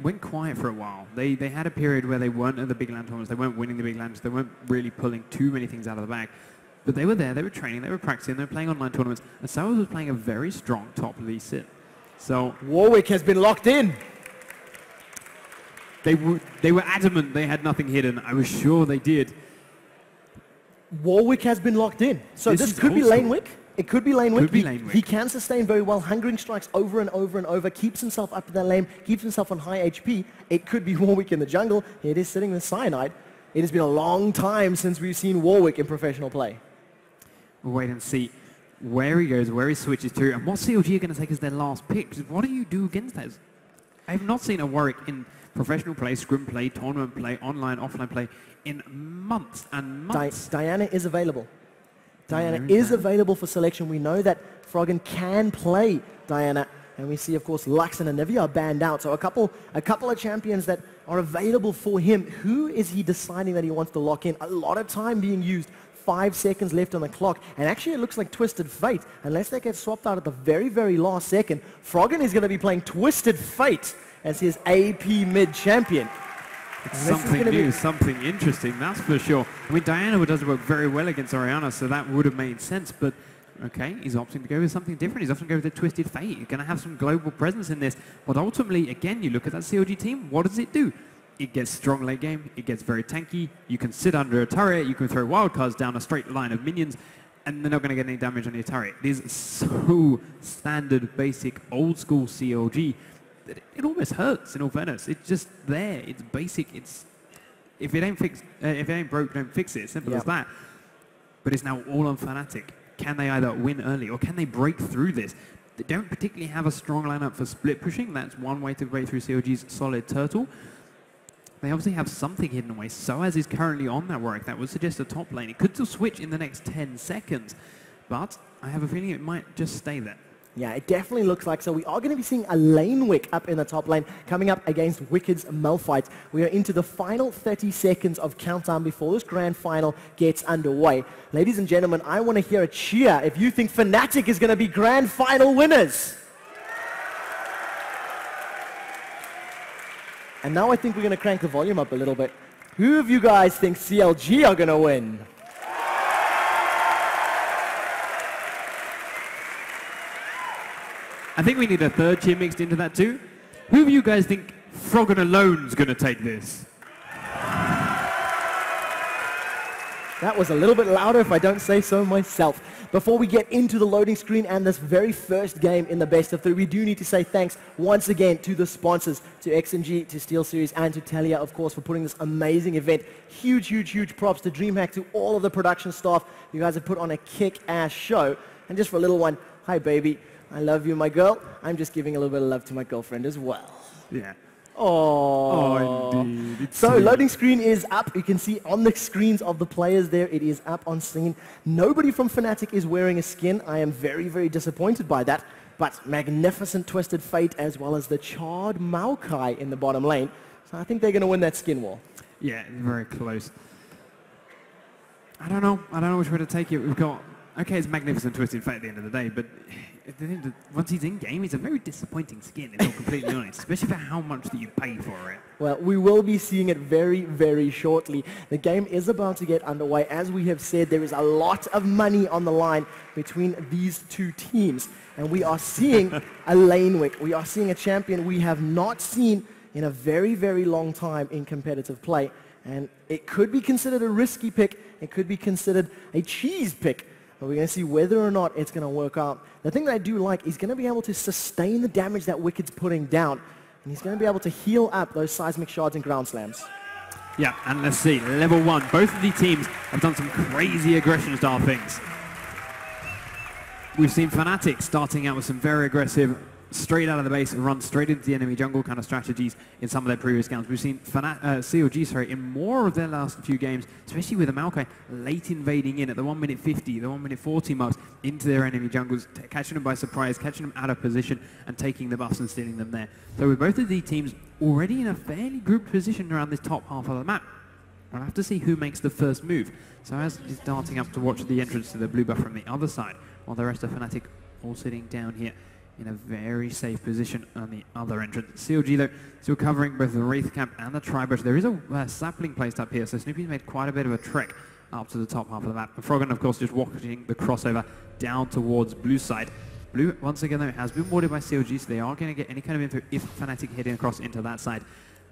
went quiet for a while. They had a period where they weren't at the big land tournaments, they weren't winning the big lands, they weren't really pulling too many things out of the bag. But they were there, they were training, they were practicing, they were playing online tournaments, and Sours was playing a very strong top lead sit. So Warwick has been locked in. they were adamant they had nothing hidden. I was sure they did. Warwick has been locked in. So this could be Lanewick. It could be Lanewick. Could be Lanewick. He can sustain very well, hungering strikes over and over and over, keeps himself up in that lane, keeps himself on high HP. It could be Warwick in the jungle. It is sitting with Cyanide. It has been a long time since we've seen Warwick in professional play. We'll wait and see where he goes, where he switches to, and what CLG are going to take as their last pick. What do you do against that? I have not seen a Warwick in professional play, scrim play, tournament play, online, offline play in months and months. Diana is available. Diana is available for selection. We know that Froggen can play Diana, and we see, of course, Lux and Anivia are banned out. So a couple of champions that are available for him. Who is he deciding that he wants to lock in? A lot of time being used. 5 seconds left on the clock, and actually it looks like Twisted Fate. Unless they get swapped out at the very, very last second, Froggen is going to be playing Twisted Fate as his AP mid champion. Something new, something interesting, that's for sure. I mean, Diana does work very well against Orianna, so that would have made sense, but okay, he's opting to go with something different. He's opting to go with the Twisted Fate. He's going to have some global presence in this, but ultimately, again, you look at that CLG team, what does it do? It gets strong late game, it gets very tanky, you can sit under a turret, you can throw wildcards down a straight line of minions, and they're not going to get any damage on your turret. It is so standard, basic, old school CLG, it almost hurts, in all fairness. It's just there. It's basic. It's if it ain't broke, don't fix it. Simple as that. But it's now all on Fnatic. Can they either win early or can they break through this? They don't particularly have a strong lineup for split pushing. That's one way to break through CLG's solid turtle. They obviously have something hidden away. Soaz is currently on that Warwick. That would suggest a top lane. It could still switch in the next 10 seconds, but I have a feeling it might just stay there. Yeah, it definitely looks like so. We are going to be seeing a Lanewick up in the top lane coming up against Wicked's Malphite. We are into the final 30 seconds of countdown before this grand final gets underway. Ladies and gentlemen, I want to hear a cheer if you think Fnatic is going to be grand final winners. And now I think we're going to crank the volume up a little bit. Who of you guys think CLG are going to win? I think we need a third cheer mixed into that too. Who of you guys think Froggen alone's going to take this? That was a little bit louder if I don't say so myself. Before we get into the loading screen and this very first game in the best of 3, we do need to say thanks once again to the sponsors, to XMG, to SteelSeries, and to Talia, of course, for putting this amazing event. Huge, huge, huge props to DreamHack, to all of the production staff. You guys have put on a kick-ass show. And just for a little one, hi, baby. I love you, my girl. I'm just giving a little bit of love to my girlfriend as well. Yeah. Oh, indeed. So loading screen is up. You can see on the screens of the players there, it is up on screen. Nobody from Fnatic is wearing a skin. I am very, very disappointed by that. But magnificent Twisted Fate as well as the charred Maokai in the bottom lane. So I think they're going to win that skin war. Yeah, very close. I don't know which way to take it. We've got, okay, it's magnificent Twisted Fate at the end of the day, but once he's in game, he's a very disappointing skin, if I'm completely honest, especially for how much that you pay for it. Well, we will be seeing it very, very shortly. The game is about to get underway. As we have said, there is a lot of money on the line between these two teams, and we are seeing a Lanewick. We are seeing a champion we have not seen in a very, very long time in competitive play, and it could be considered a risky pick. It could be considered a cheese pick. But we're going to see whether or not it's going to work out. The thing that I do like, he's going to be able to sustain the damage that Wicked's putting down. And he's going to be able to heal up those seismic shards and ground slams. Yeah, and let's see, level 1. Both of these teams have done some crazy aggression style things. We've seen Fnatic starting out with some very aggressive, straight out of the base, run straight into the enemy jungle kind of strategies in some of their previous games. We've seen CLG, in more of their last few games, especially with the Maokai late invading in at the 1:50, the 1:40 marks into their enemy jungles, catching them by surprise, catching them out of position, and taking the buffs and stealing them there. So with both of these teams already in a fairly grouped position around this top half of the map, we'll have to see who makes the first move. So as he's darting up to watch the entrance to the blue buff from the other side, while the rest of Fnatic all sitting down here in a very safe position on the other entrance. CLG, though, still covering both the Wraith Camp and the Tri-Bush. There is a sapling placed up here, so Snoopy's made quite a bit of a trek up to the top half of the map. And Froggen, of course, just watching the crossover down towards blue side. Blue, once again, though, has been warded by CLG, so they are going to get any kind of info if Fnatic heading across into that side.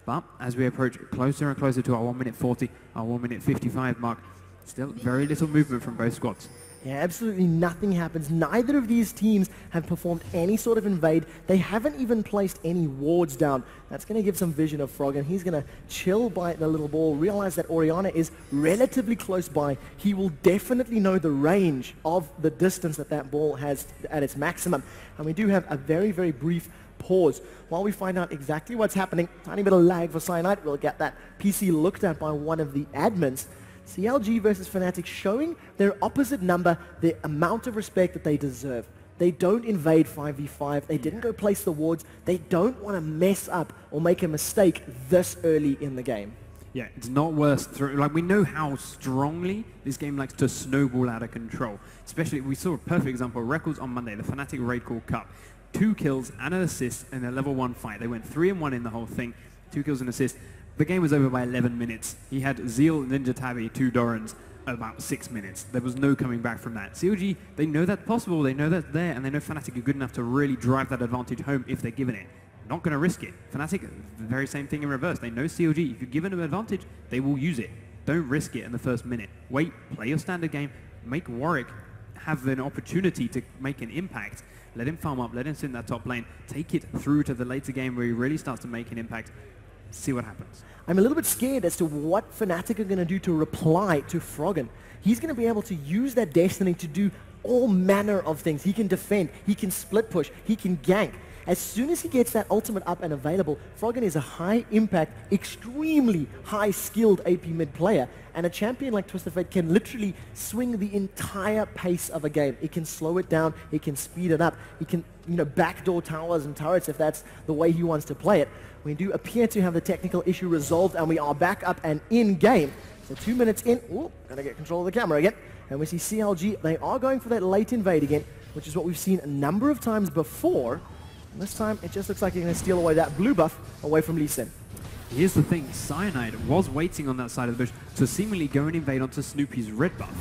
But as we approach closer and closer to our 1 minute 40, our 1 minute 55 mark, still very little movement from both squads. Yeah, absolutely nothing happens. Neither of these teams have performed any sort of invade. They haven't even placed any wards down. That's going to give some vision of Froggen. He's going to chill by the little ball, realize that Orianna is relatively close by. He will definitely know the range of the distance that that ball has at its maximum. And we do have a very, very brief pause while we find out exactly what's happening. Tiny bit of lag for Cyanide. We'll get that PC looked at by one of the admins. CLG versus Fnatic showing their opposite number, the amount of respect that they deserve. They don't invade 5v5. They didn't go place the wards. They don't want to mess up or make a mistake this early in the game. Yeah, it's not worth like we know how strongly this game likes to snowball out of control. Especially, we saw a perfect example. Records on Monday, the Fnatic Raid Call Cup. 2 kills and an assist in a level 1 fight. They went 3-1 in the whole thing. 2 kills and assist. The game was over by 11 minutes. He had Zeal, Ninja Tabby, 2 Dorans, about 6 minutes. There was no coming back from that. CLG, they know that's possible, they know that's there, and they know Fnatic are good enough to really drive that advantage home if they're given it. Not going to risk it. Fnatic, the very same thing in reverse. They know CLG, if you're given an advantage, they will use it. Don't risk it in the first minute. Wait, play your standard game, make Warwick have an opportunity to make an impact. Let him farm up, let him sit in that top lane, take it through to the later game where he really starts to make an impact. See what happens. I'm a little bit scared as to what Fnatic are going to do to reply to Froggen. He's going to be able to use that Destiny to do all manner of things. He can defend, he can split push, he can gank. As soon as he gets that ultimate up and available, Froggen is a high impact, extremely high skilled AP mid player, and a champion like Twisted Fate can literally swing the entire pace of a game. It can slow it down, it can speed it up, he can, backdoor towers and turrets if that's the way he wants to play it. We do appear to have the technical issue resolved, and we are back up and in game. So 2 minutes in, gonna get control of the camera again, and we see CLG, they are going for that late invade again, which is what we've seen a number of times before. And this time, it just looks like you're going to steal away that blue buff away from Lee Sin. Here's the thing, Cyanide was waiting on that side of the bush to seemingly go and invade onto Snoopy's red buff.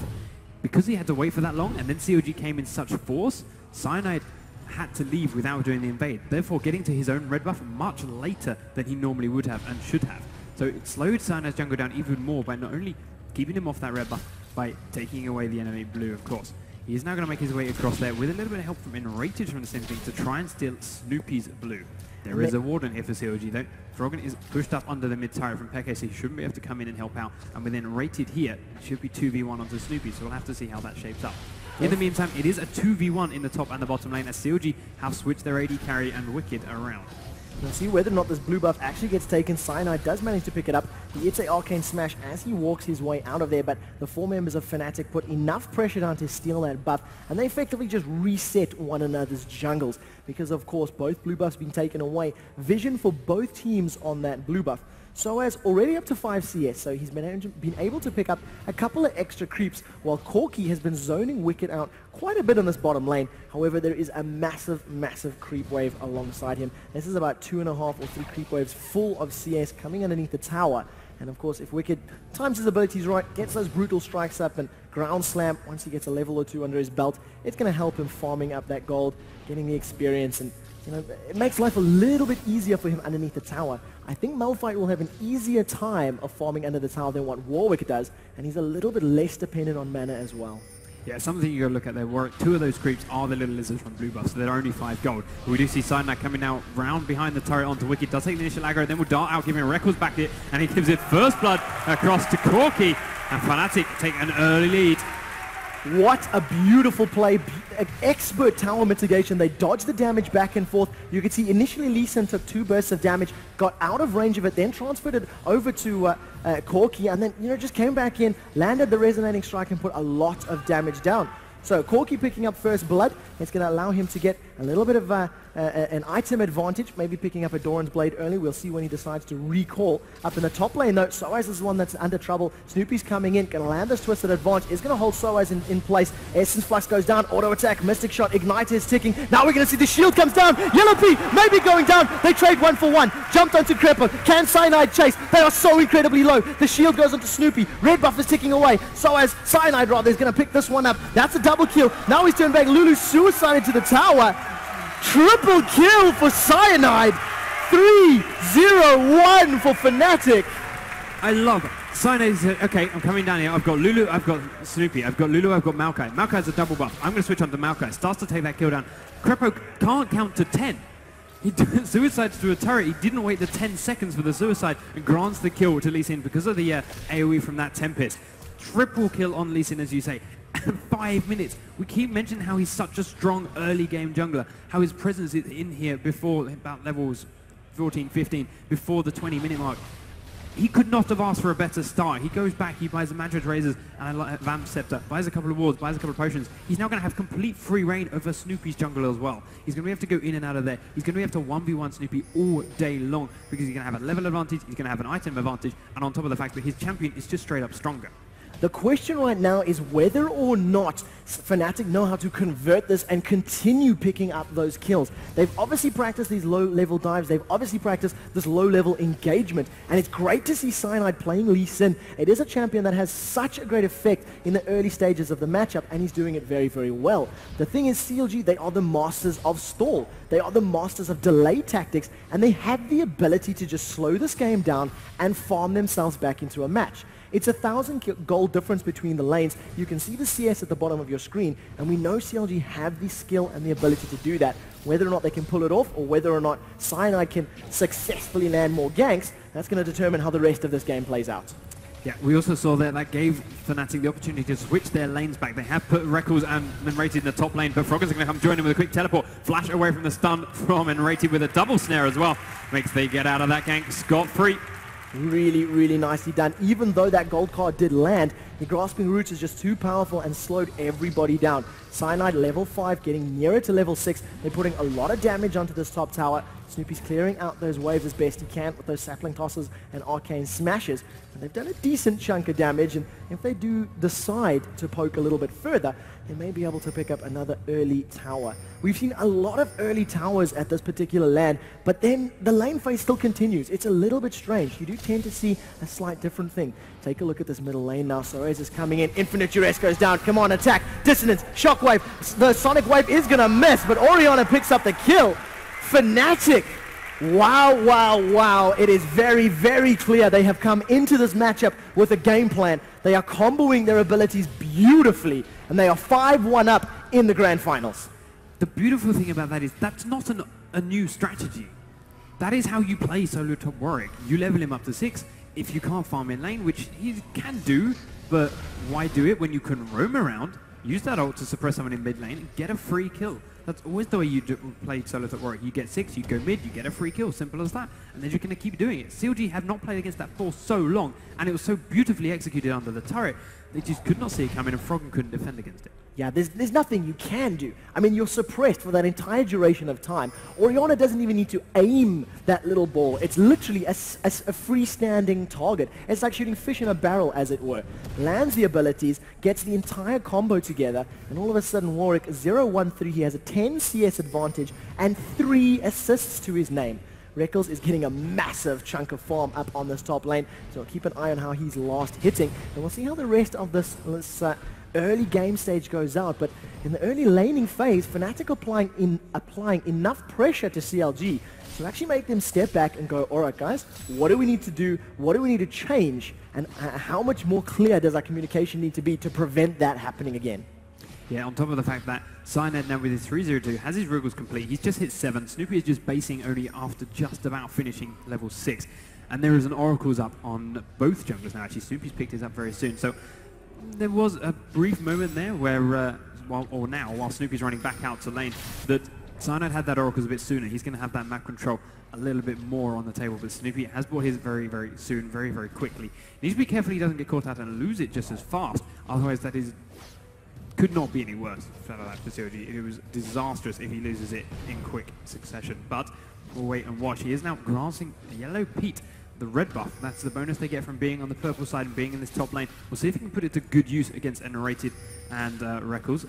Because he had to wait for that long, and then CLG came in such force, Cyanide had to leave without doing the invade, therefore getting to his own red buff much later than he normally would have and should have. So it slowed Cyanide's jungle down even more by not only keeping him off that red buff, by taking away the enemy blue, of course. He is now going to make his way across there with a little bit of help from Enrated from the same thing to try and steal Snoopy's blue. There is a Warden here for CLG though. Froggen is pushed up under the mid turret from Peke, so he shouldn't be able to come in and help out. And with Enrated here, it should be 2v1 onto Snoopy, so we'll have to see how that shapes up. In the meantime, it is a 2v1 in the top and the bottom lane as CLG have switched their AD carry and Wicked around. We'll see whether or not this blue buff actually gets taken. Cyanide does manage to pick it up. He hits an arcane smash as he walks his way out of there, but the 4 members of Fnatic put enough pressure down to steal that buff, and they effectively just reset one another's jungles because, of course, both blue buffs being taken away. Vision for both teams on that blue buff. Soaz already up to 5 CS, so he's been able to pick up a couple of extra creeps, while Corki has been zoning Wicked out quite a bit on this bottom lane. However, there is a massive, massive creep wave alongside him. This is about 2.5 or 3 creep waves full of CS coming underneath the tower. And of course, if Wicked times his abilities right, gets those brutal strikes up and ground slam, once he gets a level or 2 under his belt, it's going to help him farming up that gold, getting the experience, and it makes life a little bit easier for him underneath the tower. I think Malphite will have an easier time of farming under the tower than what Warwick does, and he's a little bit less dependent on mana as well. Yeah, something you got to look at there. Warwick, 2 of those creeps are the little lizards from blue buff, so they're only 5 gold. But we do see Cyanide coming now round behind the turret onto Wicked, does take the initial aggro, then will dart out, giving Records back it, and he gives it first blood across to Corki, and Fnatic take an early lead. What a beautiful play. Expert tower mitigation. They dodged the damage back and forth. You can see initially Lee Sin took 2 bursts of damage, got out of range of it, then transferred it over to Corki, and then just came back in, landed the resonating strike and put a lot of damage down. So Corki picking up first blood. It's going to allow him to get a little bit of an item advantage, maybe picking up a Doran's Blade early. We'll see when he decides to recall. Up in the top lane, though, Soaz is the one that's under trouble. Snoopy's coming in, going to land this Twisted Advantage, is going to hold Soaz in place. Essence Flux goes down, auto attack, Mystic Shot, Igniter is ticking. Now we're going to see the shield comes down. Yellow P maybe going down. They trade 1-for-1. Jumped onto Creeper. Can Cyanide chase? They are so incredibly low. The shield goes onto Snoopy. Red buff is ticking away. Soaz, Cyanide rather, is going to pick this one up. That's a double kill. Now he's turned back. Lulu suicided to the tower. Triple kill for Cyanide. 3-0-1 for Fnatic. I love it. Cyanide said, okay, I'm coming down here. I've got Lulu, I've got Snoopy, I've got Lulu, I've got Maokai. Maokai's a double buff. I'm going to switch on to Maokai. Starts to take that kill down. Crepo can't count to 10. He suicides to a turret. He didn't wait the 10 seconds for the suicide and grants the kill to Lee Sin because of the AoE from that Tempest. Triple kill on Lee Sin, as you say. 5 minutes. We keep mentioning how he's such a strong early game jungler, how his presence is in here before about levels 14, 15, before the 20-minute mark. He could not have asked for a better start. He goes back, he buys a Madrid Razors and a Vamp Scepter, buys a couple of wards, buys a couple of potions. He's now going to have complete free reign over Snoopy's jungle as well. He's going to have to go in and out of there. He's going to have to 1v1 Snoopy all day long because he's going to have a level advantage, he's going to have an item advantage, and on top of the fact that his champion is just straight up stronger. The question right now is whether or not Fnatic know how to convert this and continue picking up those kills. They've obviously practiced these low-level dives. They've obviously practiced this low-level engagement. And it's great to see Cyanide playing Lee Sin. It is a champion that has such a great effect in the early stages of the matchup, and he's doing it very, very well. The thing is, CLG, they are the masters of stall. They are the masters of delay tactics, and they have the ability to just slow this game down and farm themselves back into a match. It's 1,000 gold difference between the lanes. You can see the CS at the bottom of your screen, and we know CLG have the skill and the ability to do that. Whether or not they can pull it off, or whether or not Cyanide can successfully land more ganks, that's going to determine how the rest of this game plays out. Yeah, we also saw that gave Fnatic the opportunity to switch their lanes back. They have put Reckles and Enrated in the top lane, but Frogger's going to come join him with a quick teleport. Flash away from the stun from Enrated with a double snare as well. Makes they get out of that gank scot-free. Really, really nicely done. Even though that gold card did land, the Grasping Roots is just too powerful and slowed everybody down. Cyanide level 5, getting nearer to level 6. They're putting a lot of damage onto this top tower. Snoopy's clearing out those waves as best he can with those sapling tosses and arcane smashes. And they've done a decent chunk of damage, and if they do decide to poke a little bit further, they may be able to pick up another early tower. We've seen a lot of early towers at this particular land, but then the lane phase still continues. It's a little bit strange. You do tend to see a slight different thing. Take a look at this middle lane now. Soaz is coming in. Infinite Duress goes down. Come on, attack. Dissonance. Shockwave. The Sonic Wave is going to miss, but Orianna picks up the kill. Fnatic. Wow, wow, wow. It is very, very clear they have come into this matchup with a game plan. They are comboing their abilities beautifully, and they are 5-1 up in the grand finals. The beautiful thing about that is that's not a new strategy. That is how you play solo top Warwick. You level him up to 6. If you can't farm in lane, which he can do, but why do it when you can roam around, use that ult to suppress someone in mid lane, and get a free kill. That's always the way you play solo top Warwick. You get 6, you go mid, you get a free kill. Simple as that. And then you're going to keep doing it. CLG have not played against that for so long, and it was so beautifully executed under the turret. They just could not see it coming, and Froggen couldn't defend against it. Yeah, there's nothing you can do. I mean, you're suppressed for that entire duration of time. Orianna doesn't even need to aim that little ball. It's literally a freestanding target. It's like shooting fish in a barrel, as it were. Lands the abilities, gets the entire combo together, and all of a sudden Warwick 0-1-3. He has a 10 CS advantage and 3 assists to his name. Reckles is getting a massive chunk of farm up on this top lane, so keep an eye on how he's last hitting, and we'll see how the rest of this early game stage goes out. But in the early laning phase, Fnatic applying enough pressure to CLG to actually make them step back and go, all right guys, what do we need to do, what do we need to change, and how much more clear does our communication need to be to prevent that happening again? Yeah, on top of the fact that Cyanide now with his 3-0-2 has his Ruggles complete. He's just hit 7. Snoopy is just basing only after just about finishing level 6. And there is an Oracle's up on both junglers now. Actually, Snoopy's picked his up very soon. So there was a brief moment there where, while Snoopy's running back out to lane, that Cyanide had that Oracle's a bit sooner. He's going to have that map control a little bit more on the table, but Snoopy has bought his very, very soon, very, very quickly. He needs to be careful he doesn't get caught out and lose it just as fast. Otherwise, that is could not be any worse for CLG. It was disastrous if he loses it in quick succession. But we'll wait and watch. He is now grasping a yellow Pete, the red buff. That's the bonus they get from being on the purple side and being in this top lane. We'll see if he can put it to good use against N-rated and Reckles.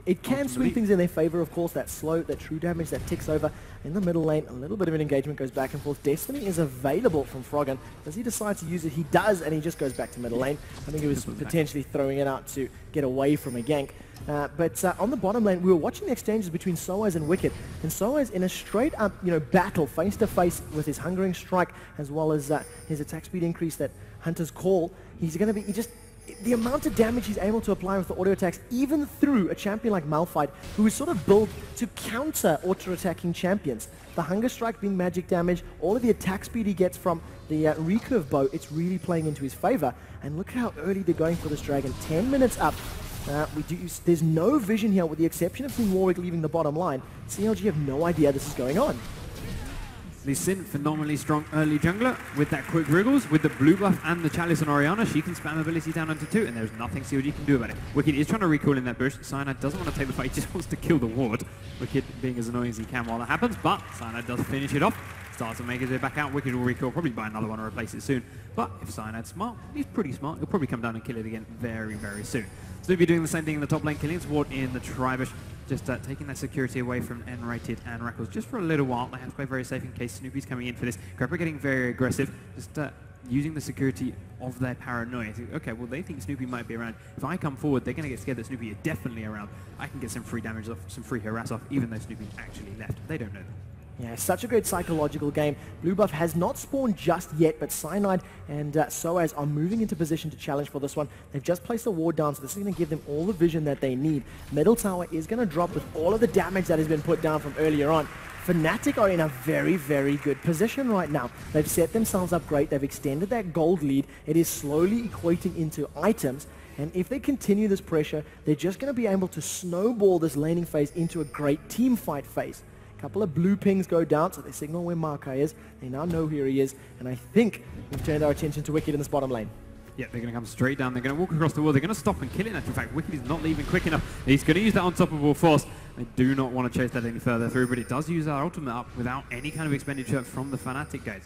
It can swing things in their favor, of course. That slow, that true damage that ticks over in the middle lane. A little bit of an engagement goes back and forth. Destiny is available from Froggen. Does he decide to use it? He does, and he just goes back to middle lane. I think he was potentially throwing it out to get away from a gank. But on the bottom lane, we were watching the exchanges between Soaz and Wicked. And Soaz in a straight up, battle, face to face with his Hungering Strike, as well as his attack speed increase that Hunter's Call. He's going to be, the amount of damage he's able to apply with the auto attacks, even through a champion like Malphite, who is sort of built to counter auto-attacking champions. The Hunger Strike being magic damage, all of the attack speed he gets from the recurve bow, it's really playing into his favor. And look how early they're going for this dragon. 10 minutes up. There's no vision here, with the exception of Team Warwick leaving the bottom line. CLG have no idea this is going on. Lee Sin, phenomenally strong early jungler with that quick wriggles, with the blue buff and the chalice on Orianna. She can spam ability down onto 2, and there's nothing CLG can do about it. Wicked is trying to recall in that bush. Cyanide doesn't want to take the fight, he just wants to kill the ward. Wicked being as annoying as he can while that happens, but Cyanide does finish it off. Starts to make his way back out. Wicked will recall, probably buy another one or replace it soon. But if Cyanide's smart, he's pretty smart, he'll probably come down and kill it again very, very soon. Snoopy doing the same thing in the top lane, killing its ward in the Tribush. Just taking that security away from N-rated and Reckles just for a little while. They have to play very safe in case Snoopy's coming in for this. Grepper getting very aggressive, just using the security of their paranoia. Okay, well, they think Snoopy might be around. If I come forward, they're going to get scared that Snoopy is definitely around. I can get some free damage off, some free harass off, even though Snoopy actually left. They don't know that. Yeah, such a great psychological game. Blue buff has not spawned just yet, but Cyanide and Soaz are moving into position to challenge for this one. They've just placed a ward down, so this is going to give them all the vision that they need. Middle tower is going to drop with all of the damage that has been put down from earlier on. Fnatic are in a very, very good position right now. They've set themselves up great. They've extended that gold lead. It is slowly equating into items. And if they continue this pressure, they're just going to be able to snowball this laning phase into a great team fight phase. Couple of blue pings go down, so they signal where Makai is. They now know where he is, and I think we've turned our attention to Wicked in this bottom lane. Yeah, they're going to come straight down. They're going to walk across the wall. They're going to stop and kill it. In fact, Wicked is not leaving quick enough. He's going to use that unstoppable force. They do not want to chase that any further through, but it does use our ultimate up without any kind of expenditure from the Fnatic guys.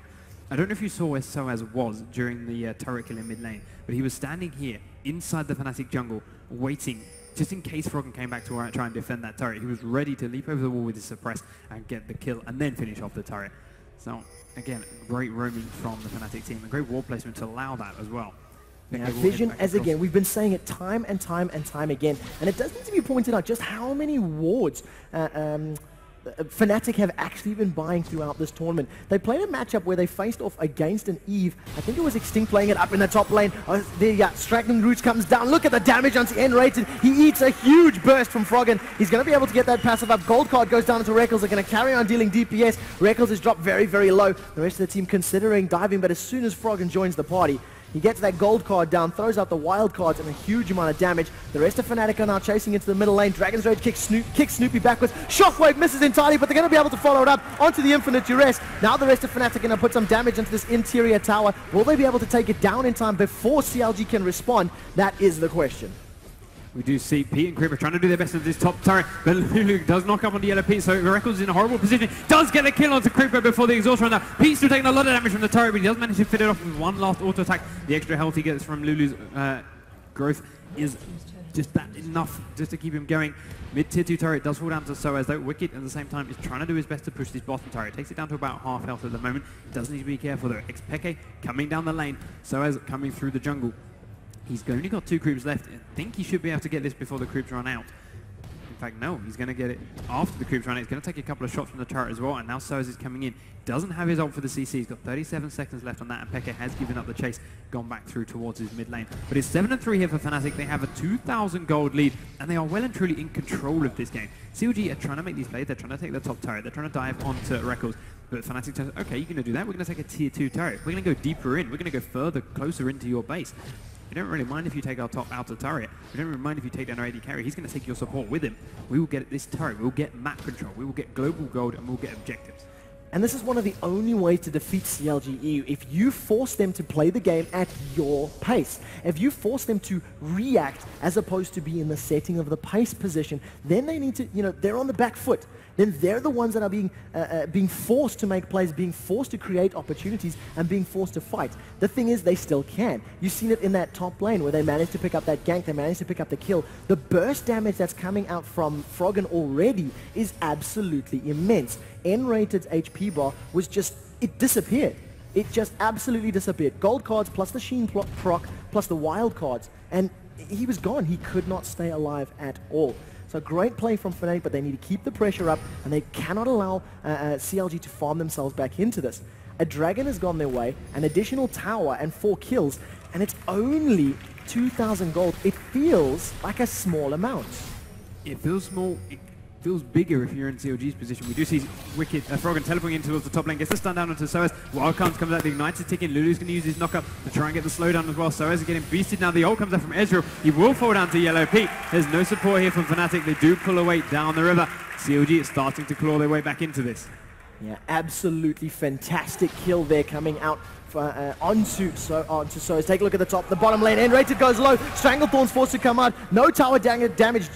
I don't know if you saw where Soaz was during the turret kill in mid lane, but he was standing here inside the Fnatic jungle, waiting just in case Froggen came back to try and defend that turret. He was ready to leap over the wall with his suppress and get the kill and then finish off the turret. So, again, great roaming from the Fnatic team, and great wall placement to allow that as well. Yeah, vision, as again, we've been saying it time and time and time again, and it does need to be pointed out just how many wards Fnatic have actually been buying throughout this tournament. They played a matchup where they faced off against an Eve. I think it was Extinct playing it up in the top lane. The Straggling Roots comes down. Look at the damage onto N-rated. He eats a huge burst from Froggen. He's going to be able to get that passive up. Gold card goes down into Reckles. They're going to carry on dealing DPS. Reckles is dropped very, very low. The rest of the team considering diving, but as soon as Froggen joins the party, he gets that gold card down, throws out the wild cards and a huge amount of damage. The rest of Fnatic are now chasing into the middle lane. Dragon's Rage kicks Snoopy backwards. Shockwave misses entirely, but they're going to be able to follow it up onto the Infinite Duress. Now the rest of Fnatic are going to put some damage into this interior tower. Will they be able to take it down in time before CLG can respond? That is the question. We do see Pete and Creeper trying to do their best with this top turret, but Lulu does knock up on the yellow Pete, so Reckles is in a horrible position. Does get a kill onto Creeper before the exhaust run out. Pete's still taking a lot of damage from the turret, but he does manage to fit it off with one last auto attack. The extra health he gets from Lulu's growth is just that enough just to keep him going. Mid-tier 2 turret does fall down to Soaz, though. Wicked at the same time is trying to do his best to push this bottom turret. Takes it down to about half health at the moment. Does need to be careful though. Xpeke coming down the lane. Soaz coming through the jungle. He's only got 2 creeps left. I think he should be able to get this before the creeps run out. In fact, no, he's going to get it after the creeps run out. He's going to take a couple of shots from the turret as well, and now Soaz is coming in. Doesn't have his ult for the CC. He's got 37 seconds left on that, and Peke has given up the chase, gone back through towards his mid lane. But it's 7-3 here for Fnatic. They have a 2,000 gold lead, and they are well and truly in control of this game. CLG are trying to make these plays. They're trying to take the top turret. They're trying to dive onto Reckles. But Fnatic says, okay, you're going to do that. We're going to take a tier 2 turret. We're going to go deeper in. We're going to go further, closer into your base. We don't really mind if you take our top outer turret. We don't really mind if you take down our AD carry. He's going to take your support with him. We will get this turret. We will get map control. We will get global gold, and we'll get objectives. And this is one of the only ways to defeat CLG.eu. If you force them to play the game at your pace, if you force them to react as opposed to be in the setting of the pace position, then they need to, they're on the back foot. Then they're the ones that are being forced to make plays, being forced to create opportunities, and being forced to fight. The thing is, they still can. You've seen it in that top lane where they managed to pick up that gank, they managed to pick up the kill. The burst damage that's coming out from Froggen already is absolutely immense. N-Rated's HP bar was just, it disappeared. It just absolutely disappeared. Gold cards plus the Sheen proc plus the wild cards, and he was gone. He could not stay alive at all. So great play from Fnatic, but they need to keep the pressure up, and they cannot allow CLG to farm themselves back into this. A dragon has gone their way, an additional tower, and 4 kills, and it's only 2,000 gold. It feels like a small amount. It feels small. It feels bigger if you're in CLG's position. We do see Wicked Froggen teleporting in towards the top lane, gets the stun down onto Soaz. Wild comes out, the Ignite is ticking. Lulu's going to use his knockup to try and get the slowdown as well. Soaz is getting beasted now. The ult comes out from Ezreal. He will fall down to Yellow Peak. There's no support here from Fnatic. They do pull away down the river. CLG is starting to claw their way back into this. Yeah, absolutely fantastic kill there coming out onto Soaz. Take a look at the top, the bottom lane. N-Rated goes low. Stranglethorn's forced to come out. No tower damage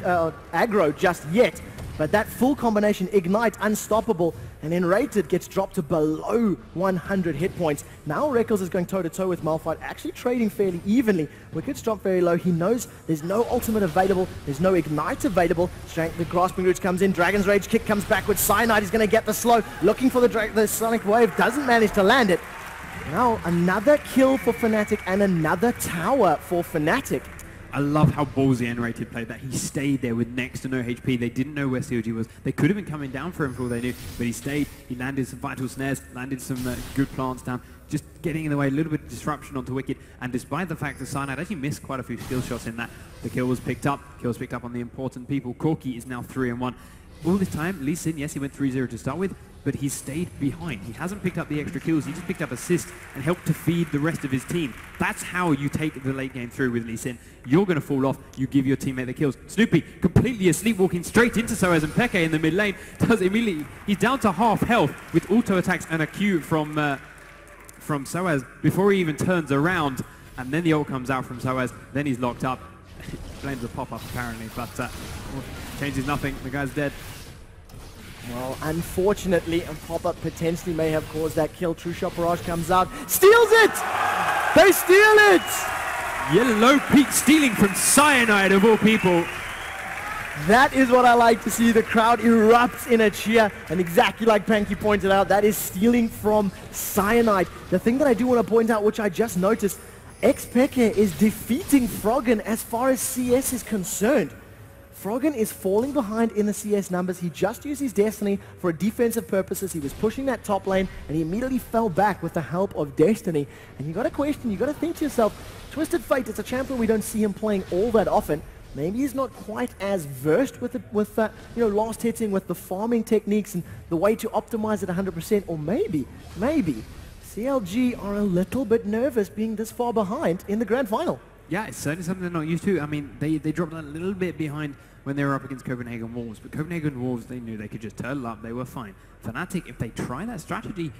aggro just yet. But that full combination, Ignite, unstoppable, and N-Rated gets dropped to below 100 hit points. Now Rekkles is going toe-to-toe with Malphite, actually trading fairly evenly. Wicked's dropped very low. He knows there's no ultimate available. There's no Ignite available. The Grasping Roots comes in. Dragon's Rage kick comes backwards. Cyanide is going to get the slow. Looking for the Sonic Wave. Doesn't manage to land it. Now another kill for Fnatic and another tower for Fnatic. I love how ballsy N-Rated played that. He stayed there with next to no HP. They didn't know where CLG was. They could have been coming down for him for all they knew, but he stayed. He landed some vital snares, landed some good plants down, just getting in the way, a little bit of disruption onto Wicked. And despite the fact that Cyanide actually missed quite a few skill shots in that, the kill was picked up. Kill was picked up on the important people. Corki is now 3-1. All this time, Lee Sin, yes, he went 3-0 to start with, but he stayed behind. He hasn't picked up the extra kills, he just picked up assists and helped to feed the rest of his team. That's how you take the late game through with Lee Sin. You're going to fall off, you give your teammate the kills. Snoopy, completely asleep, walking straight into Soaz, and Peke in the mid lane does immediately, he's down to half health with auto attacks and a Q from Soaz before he even turns around, and then the ult comes out from Soaz, then he's locked up. Blames a pop-up apparently, but changes nothing, the guy's dead. Well, unfortunately, a pop-up potentially may have caused that kill. True Shot Barrage comes out, steals it! They steal it! Yellow Peak stealing from Cyanide of all people. That is what I like to see. The crowd erupts in a cheer, and exactly like Panky pointed out, that is stealing from Cyanide. The thing that I do want to point out, which I just noticed, Xpeke is defeating Froggen as far as CS is concerned. Froggen is falling behind in the CS numbers. He just used his Destiny for defensive purposes. He was pushing that top lane, and he immediately fell back with the help of Destiny. And you got to question, you got to think to yourself, Twisted Fate, it's a champion we don't see him playing all that often. Maybe he's not quite as versed with last hitting, with the farming techniques and the way to optimize it 100%. Or maybe CLG are a little bit nervous being this far behind in the grand final. Yeah, it's certainly something they're not used to. I mean, they dropped a little bit behind when they were up against Copenhagen Wolves, but Copenhagen Wolves, they knew they could just turtle up, they were fine. Fnatic, if they try that strategy,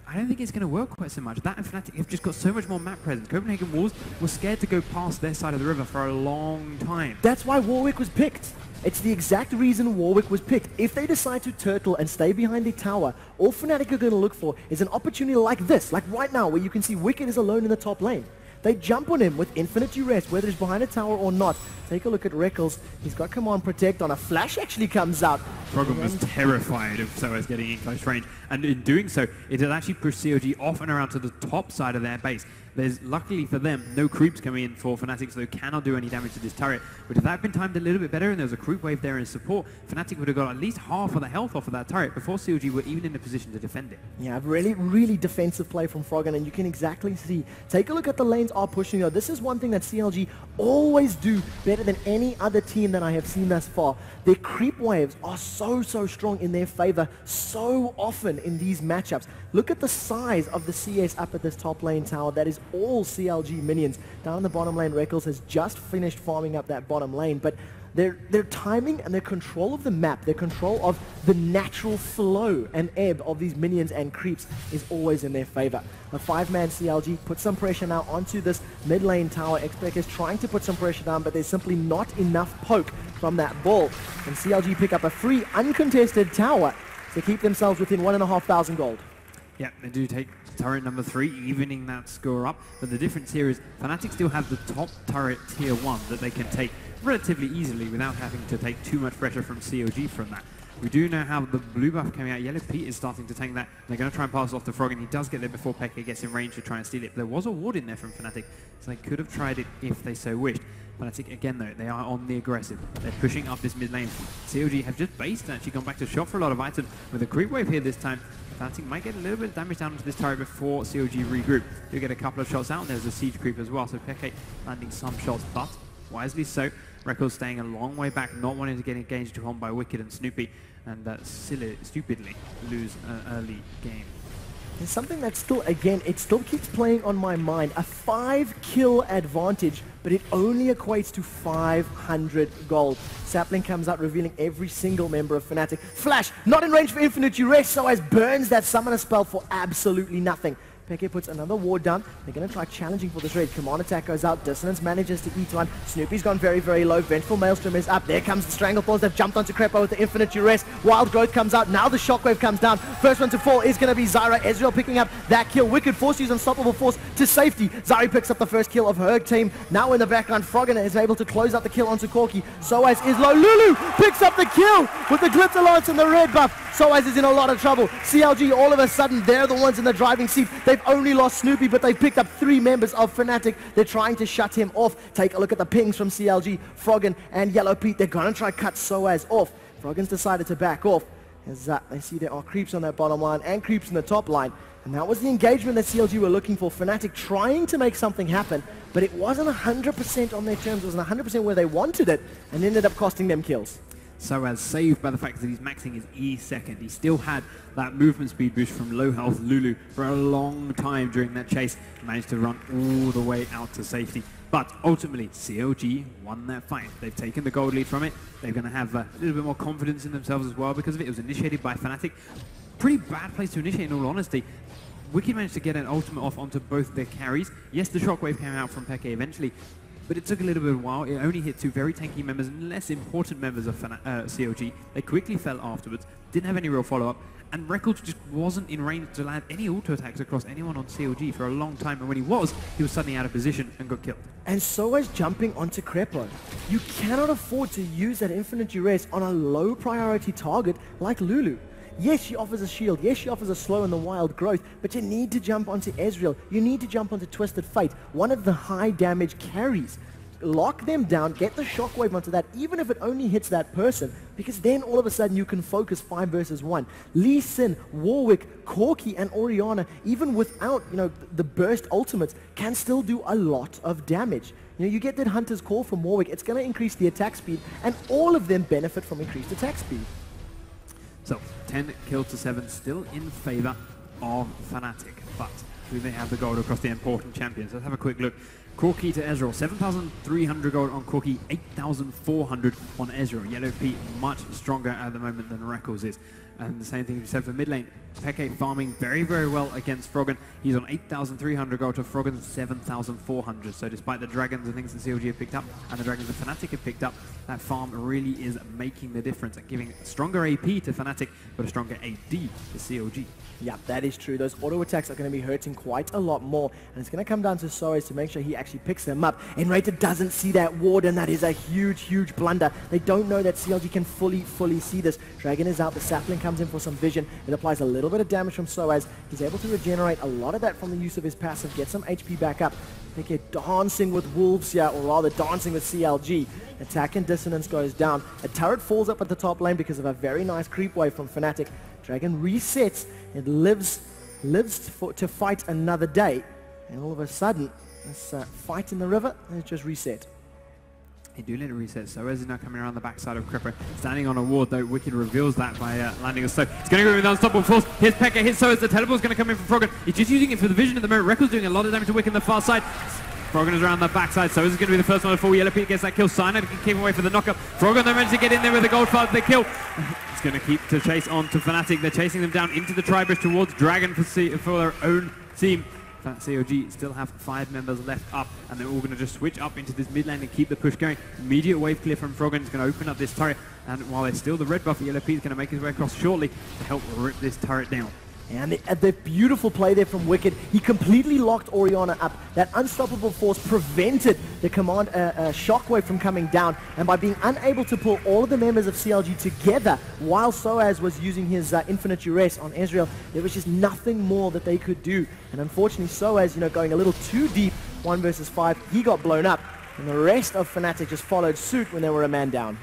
I don't think it's going to work quite so much. That and Fnatic have just got so much more map presence. Copenhagen Wolves were scared to go past their side of the river for a long time. That's why Warwick was picked. It's the exact reason Warwick was picked. If they decide to turtle and stay behind the tower, all Fnatic are going to look for is an opportunity like this, like right now, where you can see Wicked is alone in the top lane. They jump on him with infinite duress, whether it's behind a tower or not. Take a look at Rekkles. He's got Command Protect on. A flash actually comes out. Froggen was terrified of Soaz getting in close range, and in doing so, it had actually pushed CLG off and around to the top side of their base. There's, luckily for them, no creeps coming in for Fnatic, so they cannot do any damage to this turret. But if that had been timed a little bit better and there was a creep wave there in support, Fnatic would have got at least half of the health off of that turret before CLG were even in a position to defend it. Yeah, really defensive play from Froggen, and you can exactly see. Take a look at the lanes are pushing. This is one thing that CLG always do better than any other team that I have seen thus far. Their creep waves are so strong in their favor so often in these matchups. Look at the size of the CS up at this top lane tower. That is all CLG minions. Down in the bottom lane, Rekkles has just finished farming up that bottom lane, but Their timing and their control of the map, their control of the natural flow and ebb of these minions and creeps is always in their favor. A 5-man CLG puts some pressure now onto this mid lane tower. Xpec is trying to put some pressure down, but there's simply not enough poke from that ball. And CLG pick up a free, uncontested tower to keep themselves within 1,500 gold. Yeah, they do take turret number 3, evening that score up. But the difference here is Fnatic still have the top turret tier 1 that they can take relatively easily without having to take too much pressure from CLG from that. We do know how the blue buff coming out. Yellow Pete is starting to tank that. They're going to try and pass off the Frog, and he does get there before Peke gets in range to try and steal it. But there was a ward in there from Fnatic, so they could have tried it if they so wished. Fnatic, again though, they are on the aggressive. They're pushing up this mid lane. CLG have just based and actually gone back to shot for a lot of items with a creep wave here this time. Fnatic might get a little bit of damage down to this turret before CLG regroup. Do get a couple of shots out, and there's a siege creep as well, so Peke landing some shots, but wisely so. Record staying a long way back, not wanting to get engaged on by Wicked and Snoopy, and stupidly lose an early game. There's something that still, again, it still keeps playing on my mind. A 5-kill advantage, but it only equates to 500 gold. Sapling comes out revealing every single member of Fnatic. Flash, not in range for infinite duress, so as burns that summoner spell for absolutely nothing. Peke puts another ward down. They're going to try challenging for this raid. Command attack goes out. Dissonance manages to eat one. Snoopy's gone very, very low. Vengeful Maelstrom is up. There comes the Strangleforce. They've jumped onto Crepo with the infinite duress. Wild Growth comes out. Now the Shockwave comes down. First one to fall is going to be Zyra. Ezreal picking up that kill. Wicked force to use Unstoppable Force to safety. Zari picks up the first kill of her team. Now in the background, Froggen is able to close out the kill onto Corki. Soaz is low. Lulu picks up the kill with the Glitter Lance and the red buff. Soaz is in a lot of trouble. CLG, all of a sudden, they're the ones in the driving seat. They've only lost Snoopy, but they've picked up 3 members of Fnatic. They're trying to shut him off. Take a look at the pings from CLG, Froggen, and Yellow Pete. They're going to try to cut Soaz off. Froggen's decided to back off, as they see there are creeps on that bottom line and creeps in the top line. And that was the engagement that CLG were looking for. Fnatic trying to make something happen, but it wasn't 100% on their terms. It wasn't 100% where they wanted it, and ended up costing them kills. Soaz saved by the fact that he's maxing his E second. He still had that movement speed boost from low health Lulu for a long time during that chase. Managed to run all the way out to safety. But ultimately, CLG won that fight. They've taken the gold lead from it. They're going to have a little bit more confidence in themselves as well because of it. It was initiated by Fnatic. Pretty bad place to initiate, in all honesty. Wicked managed to get an ultimate off onto both their carries. Yes, the shockwave came out from Peke eventually, but it took a little bit of a while. It only hit 2 very tanky members and less important members of CLG. They quickly fell afterwards, didn't have any real follow-up, and Records just wasn't in range to land any auto attacks across anyone on CLG for a long time, and when he was suddenly out of position and got killed. And so is jumping onto Crepo. You cannot afford to use that infinite duress on a low priority target like Lulu. Yes, she offers a shield. Yes, she offers a slow and the wild growth, but you need to jump onto Ezreal. You need to jump onto Twisted Fate, one of the high damage carries. Lock them down, get the shockwave onto that, even if it only hits that person, because then all of a sudden you can focus 5 versus 1. Lee Sin, Warwick, Corki, and Orianna, even without, the burst ultimates, can still do a lot of damage. You get that Hunter's Call from Warwick, it's going to increase the attack speed, and all of them benefit from increased attack speed. So, 10 kills to 7, still in favor of Fnatic, but do they have the gold across the important champions? Let's have a quick look. Corki to Ezreal, 7,300 gold on Corki, 8,400 on Ezreal. Yellow Pete much stronger at the moment than Reckles is. And the same thing we said for mid lane. Peke farming very, very well against Froggen. He's on 8,300 gold to Froggen's 7,400. So despite the dragons and things that CLG have picked up, and the dragons that Fnatic have picked up, that farm really is making the difference and giving stronger AP to Fnatic, but a stronger AD to CLG. Yeah, that is true. Those auto attacks are going to be hurting quite a lot more, and it's going to come down to Soaz to make sure he actually picks them up. Enrated doesn't see that ward, and that is a huge, huge blunder. They don't know that CLG can fully see this. Dragon is out. The sapling comes in for some vision. It applies a little bit of damage from Soaz. He's able to regenerate a lot of that from the use of his passive, get some HP back up. They get dancing with wolves here, or rather dancing with CLG. Attack and dissonance goes down. A turret falls up at the top lane because of a very nice creep wave from Fnatic. Dragon resets and lives to fight another day. And all of a sudden, this fight in the river is just reset. They do let it reset. Soaz is now coming around the backside of Creeper. Standing on a ward, though. Wicked reveals that by landing a slow. He's going to go with an unstoppable force. Here's Pekka, hits Soaz. The teleport's going to come in from Froggen. He's just using it for the vision at the moment. Reckles doing a lot of damage to Wicked on the far side. Froggen is around the backside, so this is going to be the first one to fall. Yellow Pete gets that kill. Cyanide can keep away for the knockup. Froggen, they managed to get in there with the gold fight, the kill. It's going to keep to chase on to Fnatic. They're chasing them down into the tri-bridge towards Dragon for their own team. CLG still have 5 members left up, and they're all going to just switch up into this mid lane and keep the push going. Immediate wave clear from Froggen is going to open up this turret, and while there's still the red buff, Yellow Pete is going to make his way across shortly to help rip this turret down. And the beautiful play there from Wicked. He completely locked Orianna up. That unstoppable force prevented the command shockwave from coming down. And by being unable to pull all of the members of CLG together while Soaz was using his infinite duress on Ezreal, there was just nothing more that they could do. And unfortunately, Soaz, going a little too deep, 1 versus 5, he got blown up. And the rest of Fnatic just followed suit when they were a man down.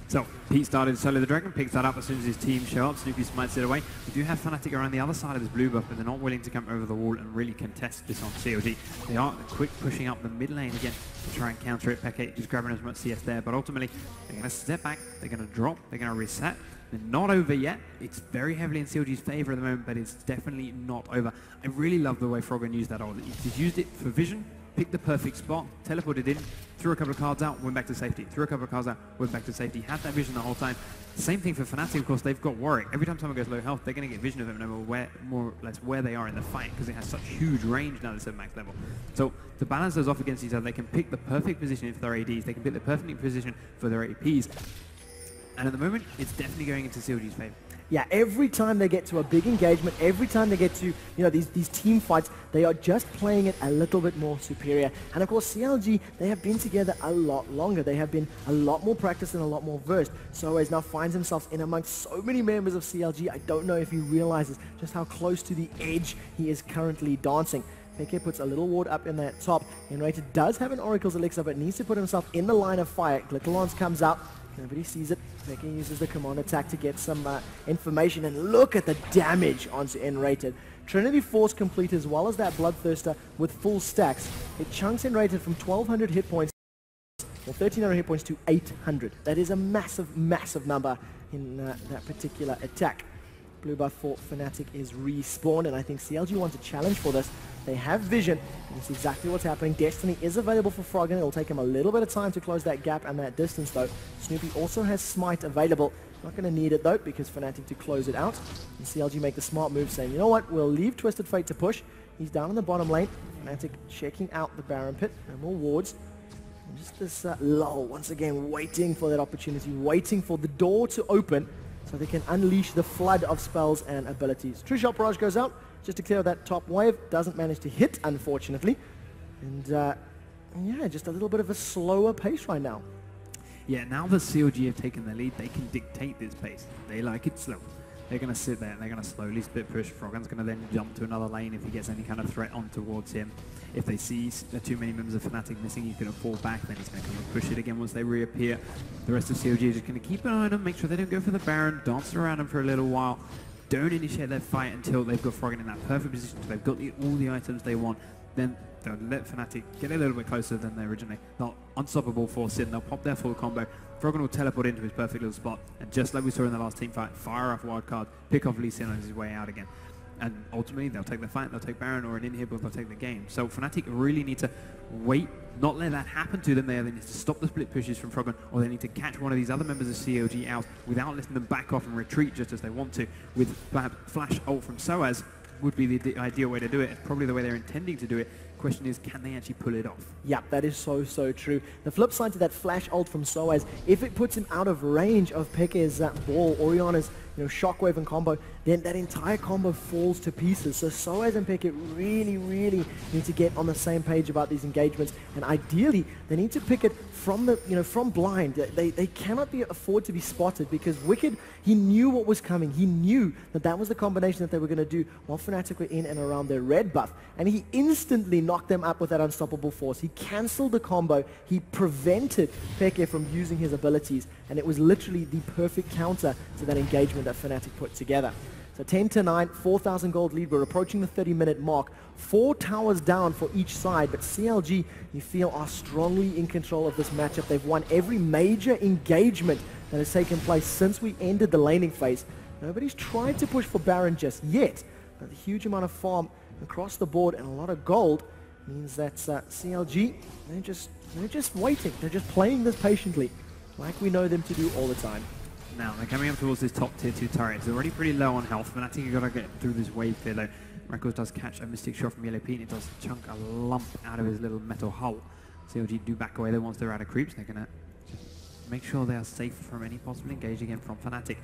So, Pete started solo the dragon, picks that up as soon as his team show up. Snoopy smites it away. We do have Fnatic around the other side of this blue buff, but they're not willing to come over the wall and really contest this on CLG. They are quick pushing up the mid lane again to try and counter it. Peke just grabbing as much CS there, but ultimately they're going to step back, they're going to drop, they're going to reset. They're not over yet. It's very heavily in CLG's favor at the moment, but it's definitely not over. I really love the way Froggen used that ult. He's used it for vision, picked the perfect spot, teleported in, threw a couple of cards out, went back to safety. Threw a couple of cards out, went back to safety. Had that vision the whole time. Same thing for Fnatic, of course. They've got Warwick. Every time someone goes low health, they're going to get vision of him no matter more or less where they are in the fight, because it has such huge range now that's at max level. So to balance those off against each other, they can pick the perfect position for their ADs. They can pick the perfect position for their APs. And at the moment, it's definitely going into CLG's favor. Yeah, every time they get to a big engagement, every time they get to these team fights, they are just playing it a little bit more superior. And of course, CLG, they have been together a lot longer. They have been a lot more practiced and a lot more versed. Soaz now finds himself in amongst so many members of CLG. I don't know if he realizes just how close to the edge he is currently dancing. Peke puts a little ward up in that top. Enrated does have an Oracle's Elixir, but needs to put himself in the line of fire. Glitterlance comes out. Nobody sees it. Peke uses the command attack to get some information, and look at the damage onto Enrated. Trinity Force complete as well as that Bloodthirster with full stacks. It chunks Enrated from 1200 hit points, or 1300 hit points, to 800. That is a massive, massive number in that particular attack. Blue buff for Fnatic is respawned, and I think CLG wants a challenge for this. They have vision, and it's exactly what's happening. Destiny is available for Froggen. It'll take him a little bit of time to close that gap and that distance, though. Snoopy also has Smite available. Not going to need it, though, because Fnatic to close it out. And CLG make the smart move, saying, you know what, we'll leave Twisted Fate to push. He's down in the bottom lane. Fnatic checking out the Baron Pit. No more wards. And just this lull, once again, waiting for that opportunity, waiting for the door to open, so they can unleash the flood of spells and abilities. True Shot Barrage goes out just to clear that top wave. Doesn't manage to hit, unfortunately. And yeah, just a little bit of a slower pace right now. Yeah, now that CLG have taken the lead, they can dictate this pace. They like it slow. They're going to sit there and they're going to slowly split push. Froggen's going to then jump to another lane if he gets any kind of threat on towards him. If they see too many members of Fnatic missing, he's going to fall back, then he's going to come and push it again once they reappear. The rest of CLG is just going to keep an eye on them, make sure they don't go for the Baron, dance around them for a little while. Don't initiate their fight until they've got Froggen in that perfect position, until they've got all the items they want. Then they'll let Fnatic get a little bit closer than they originally. Not unstoppable force in, they'll pop their full combo. Froggen will teleport into his perfect little spot, and just like we saw in the last team fight, fire off wild card, pick off Lee Sin on his way out again. And ultimately, they'll take the fight, they'll take Baron or an inhib, or they'll take the game. So Fnatic really need to wait, not let that happen to them. They need to stop the split pushes from Froggen, or they need to catch one of these other members of CLG out without letting them back off and retreat just as they want to, with perhaps flash ult from Soaz would be the ideal way to do it. It's probably the way they're intending to do it. Question is, can they actually pull it off? Yeah, that is so, so true. The flip side to that flash ult from Soaz, if it puts him out of range of Peke's ball, Orianna's shockwave and combo, then that entire combo falls to pieces. So Soaz and Peke really, really need to get on the same page about these engagements, and ideally they need to pick it from the from blind. They cannot afford to be spotted, because Wicked, he knew what was coming. He knew that that was the combination that they were going to do while Fnatic were in and around their red buff, and he instantly knocked them up with that unstoppable force. He cancelled the combo. He prevented Peke from using his abilities, and it was literally the perfect counter to that engagement that Fnatic put together. So 10-9, 4,000 gold lead. We're approaching the 30-minute mark. 4 towers down for each side, but CLG, you feel, are strongly in control of this matchup. They've won every major engagement that has taken place since we ended the laning phase. Nobody's tried to push for Baron just yet, but a huge amount of farm across the board and a lot of gold means that CLG, they're just waiting. They're just playing this patiently, like we know them to do all the time. Now, they're coming up towards this top tier 2 turret. It's already pretty low on health, but I think you've got to get through this wave here, though. Records does catch a Mystic Shot from Yellow Pete, and it does chunk a lump out of his little metal hull. CLG do back away, though, once they're out of creeps. They're going to make sure they are safe from any possible engage again from Fnatic.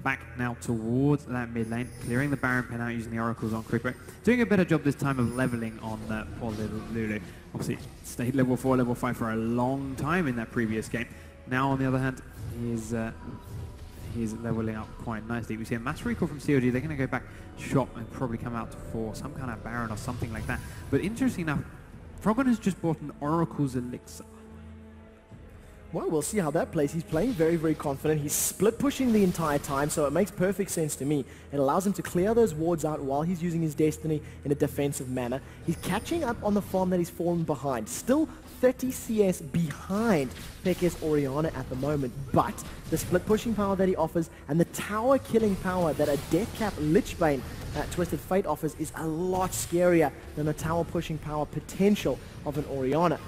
Back now towards that mid lane, clearing the Baron pin out using the Oracles on Creeper. Doing a better job this time of leveling on poor little Lulu. Obviously, stayed level 4, level 5 for a long time in that previous game. Now, on the other hand, he's leveling up quite nicely. We see a mass recall from CLG. They're going to go back shop and probably come out for some kind of Baron or something like that. But interesting enough, Froggen has just bought an Oracle's Elixir. Well, we'll see how that plays. He's playing very, very confident. He's split pushing the entire time, so it makes perfect sense to me. It allows him to clear those wards out while he's using his Destiny in a defensive manner. He's catching up on the farm that he's fallen behind. Still 30 CS behind Peke's Orianna at the moment, but the split pushing power that he offers and the tower killing power that a Deathcap Lichbane Twisted Fate offers is a lot scarier than the tower pushing power potential of an Orianna.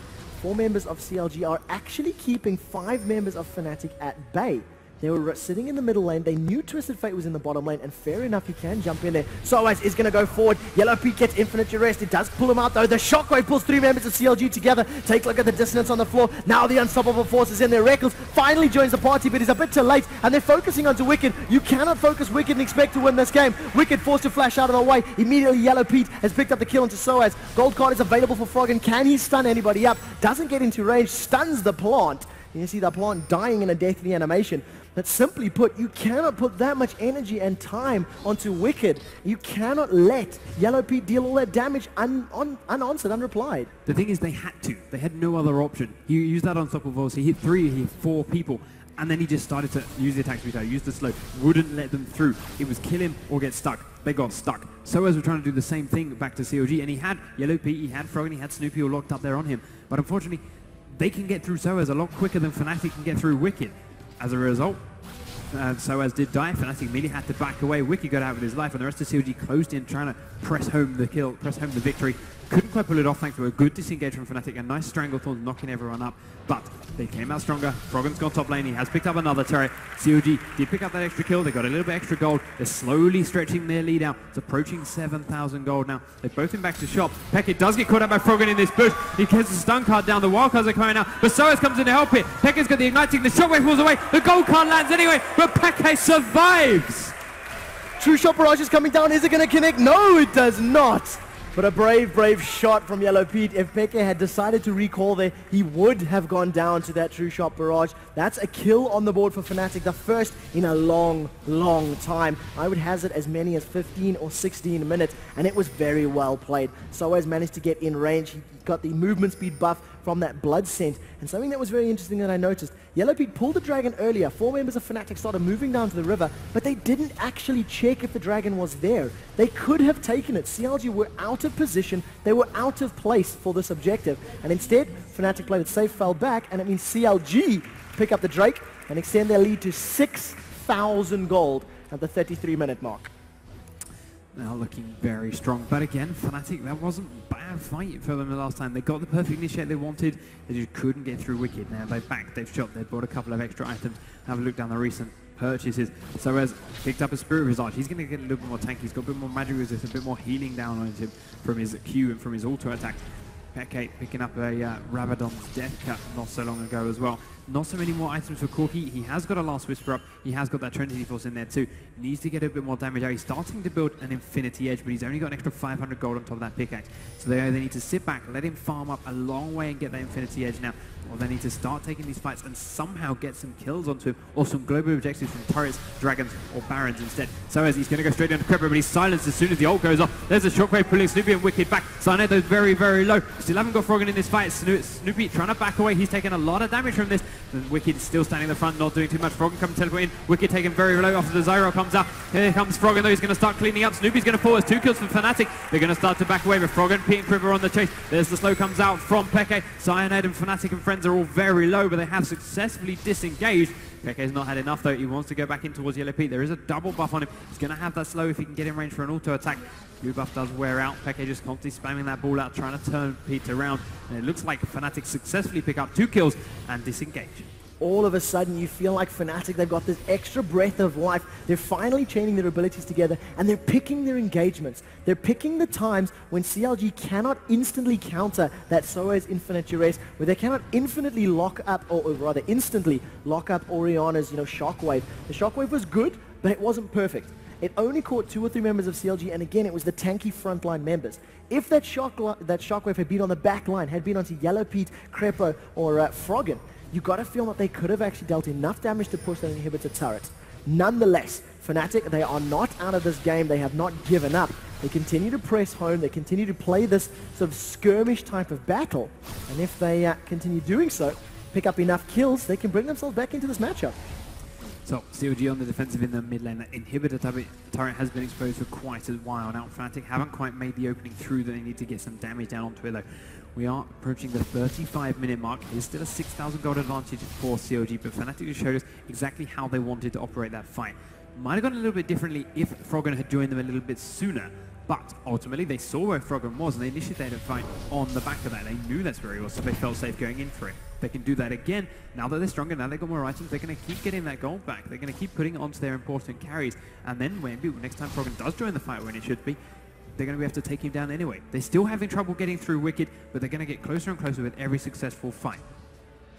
4 members of CLG are actually keeping 5 members of Fnatic at bay. They were sitting in the middle lane. They knew Twisted Fate was in the bottom lane, and fair enough, he can jump in there. Soaz is going to go forward. Yellow Pete gets infinite arrest. It does pull him out, though. The Shockwave pulls 3 members of CLG together. Take a look at the dissonance on the floor. Now the Unstoppable Force is in there. Reckless finally joins the party, but he's a bit too late, and they're focusing onto Wicked. You cannot focus Wicked and expect to win this game. Wicked forced to flash out of the way. Immediately, Yellow Pete has picked up the kill into Soaz. Gold card is available for Froggen. Can he stun anybody up? Doesn't get into range. Stuns the plant. You see the plant dying in a deathly animation. But simply put, you cannot put that much energy and time onto Wicked. You cannot let Yellow Pete deal all that damage unanswered, unreplied. The thing is, they had to. They had no other option. He used that Unstoppable Force. He hit 3, he hit 4 people. And then he just started to use the attack speed, use the slow. Wouldn't let them through. It was kill him or get stuck. They got stuck. Soaz were trying to do the same thing back to CLG. And he had Yellow Pete, he had Froggen, he had Snoopy all locked up there on him. But unfortunately, they can get through Soaz a lot quicker than Fnatic can get through Wicked. As a result, Soaz did die. Fnatic immediately had to back away. Wicked got out with his life, and the rest of CLG closed in, trying to press home the kill, press home the victory. Couldn't quite pull it off thanks to a good disengage from Fnatic, a nice Stranglethorn knocking everyone up. But they came out stronger. Froggen's gone top lane. He has picked up another turret. CLG did pick up that extra kill. They got a little bit extra gold. They're slowly stretching their lead out. It's approaching 7,000 gold now. They've both been back to shop. Peke does get caught out by Froggen in this bush. He gets the stun card down. The wild cards are coming out. But Soaz comes in to help it. Peke's got the igniting. The shockwave falls away. The gold card lands anyway. But Peke survives. True Shot Barrage is coming down. Is it going to connect? No, it does not. But a brave, brave shot from Yellow Pete. If Peke had decided to recall there, he would have gone down to that True Shot Barrage. That's a kill on the board for Fnatic, the first in a long, long time. I would hazard as many as 15 or 16 minutes, and it was very well played. Soaz managed to get in range. He got the movement speed buff from that blood scent. And something that was very interesting that I noticed, Yellow Pete pulled the dragon earlier. 4 members of Fnatic started moving down to the river, but they didn't actually check if the dragon was there. They could have taken it. CLG were out of position. They were out of place for this objective. And instead, Fnatic played it safe, fell back, and it means CLG pick up the Drake and extend their lead to 6,000 gold at the 33-minute mark. Now looking very strong, but again, Fnatic, that wasn't a bad fight for them the last time. They got the perfect initiate they wanted, they just couldn't get through Wicked. Now they've backed, they've shot, they've bought a couple of extra items. Have a look down the recent purchases. Soaz picked up a Spirit Visage. He's going to get a little bit more tanky, he's got a bit more magic resistance, a bit more healing down on him from his Q and from his auto attack. Peke picking up a Rabadon's Death Cut not so long ago as well. Not so many more items for Corki. He has got a Last Whisper up. He has got that Trinity Force in there too. Needs to get a bit more damage out. He's starting to build an Infinity Edge, but he's only got an extra 500 gold on top of that pickaxe. So they either need to sit back, let him farm up a long way and get that Infinity Edge now, or they need to start taking these fights and somehow get some kills onto him, or some global objectives from turrets, dragons, or barons instead. So as he's going to go straight into Creeper, but he's silenced as soon as the ult goes off. There's a Shockwave pulling Snoopy and Wicked back. Cyaneto's very, very low. Still haven't got Froggen in this fight. Snoopy trying to back away. He's taken a lot of damage from this. And Wicked still standing in the front, not doing too much. Froggen comes teleport in. Wicked taken very low after the Zyro comes out. Here comes Froggen though. He's going to start cleaning up. Snoopy's going to fall as 2 kills from Fnatic. They're going to start to back away with Froggen. Pete and Creeper on the chase. There's the slow comes out from Peke. Cyanide and Fnatic and friends are all very low, but they have successfully disengaged. Peke's not had enough though. He wants to go back in towards Yellow Pete. There is a double buff on him. He's going to have that slow if he can get in range for an auto attack. Blue buff does wear out. Peke just constantly spamming that ball out, trying to turn Pete around. And it looks like Fnatic successfully pick up 2 kills and disengage. All of a sudden, you feel like Fnatic, they've got this extra breath of life. They're finally chaining their abilities together, and they're picking their engagements. They're picking the times when CLG cannot instantly counter that Soa's infinite duress, where they cannot infinitely lock up, or rather instantly lock up Orianna's, shockwave. The shockwave was good, but it wasn't perfect. It only caught 2 or 3 members of CLG, and again, it was the tanky frontline members. If that shockwave had been on the back line, had been onto Yellow Pete, Crepo, or Froggen, you got to feel that they could have actually dealt enough damage to push that inhibitor turret. Nonetheless, Fnatic, they are not out of this game. They have not given up. They continue to press home. They continue to play this sort of skirmish type of battle. And if they continue doing so, pick up enough kills, they can bring themselves back into this matchup. So, CLG on the defensive in the mid lane. That inhibitor turret has been exposed for quite a while now. Fnatic haven't quite made the opening through. They need to get some damage down onto it though. We are approaching the 35-minute mark. There's still a 6,000 gold advantage for CLG, but Fnatic just showed us exactly how they wanted to operate that fight. Might have gone a little bit differently if Froggen had joined them a little bit sooner, but ultimately they saw where Froggen was and they initiated a fight on the back of that. They knew that's where he was, so they felt safe going in for it. They can do that again. Now that they're stronger, now they've got more items, they're going to keep getting that gold back. They're going to keep putting it onto their important carries, and then next time Froggen does join the fight when it should be, they're going to have to take him down anyway. They're still having trouble getting through Wicked, but they're going to get closer and closer with every successful fight.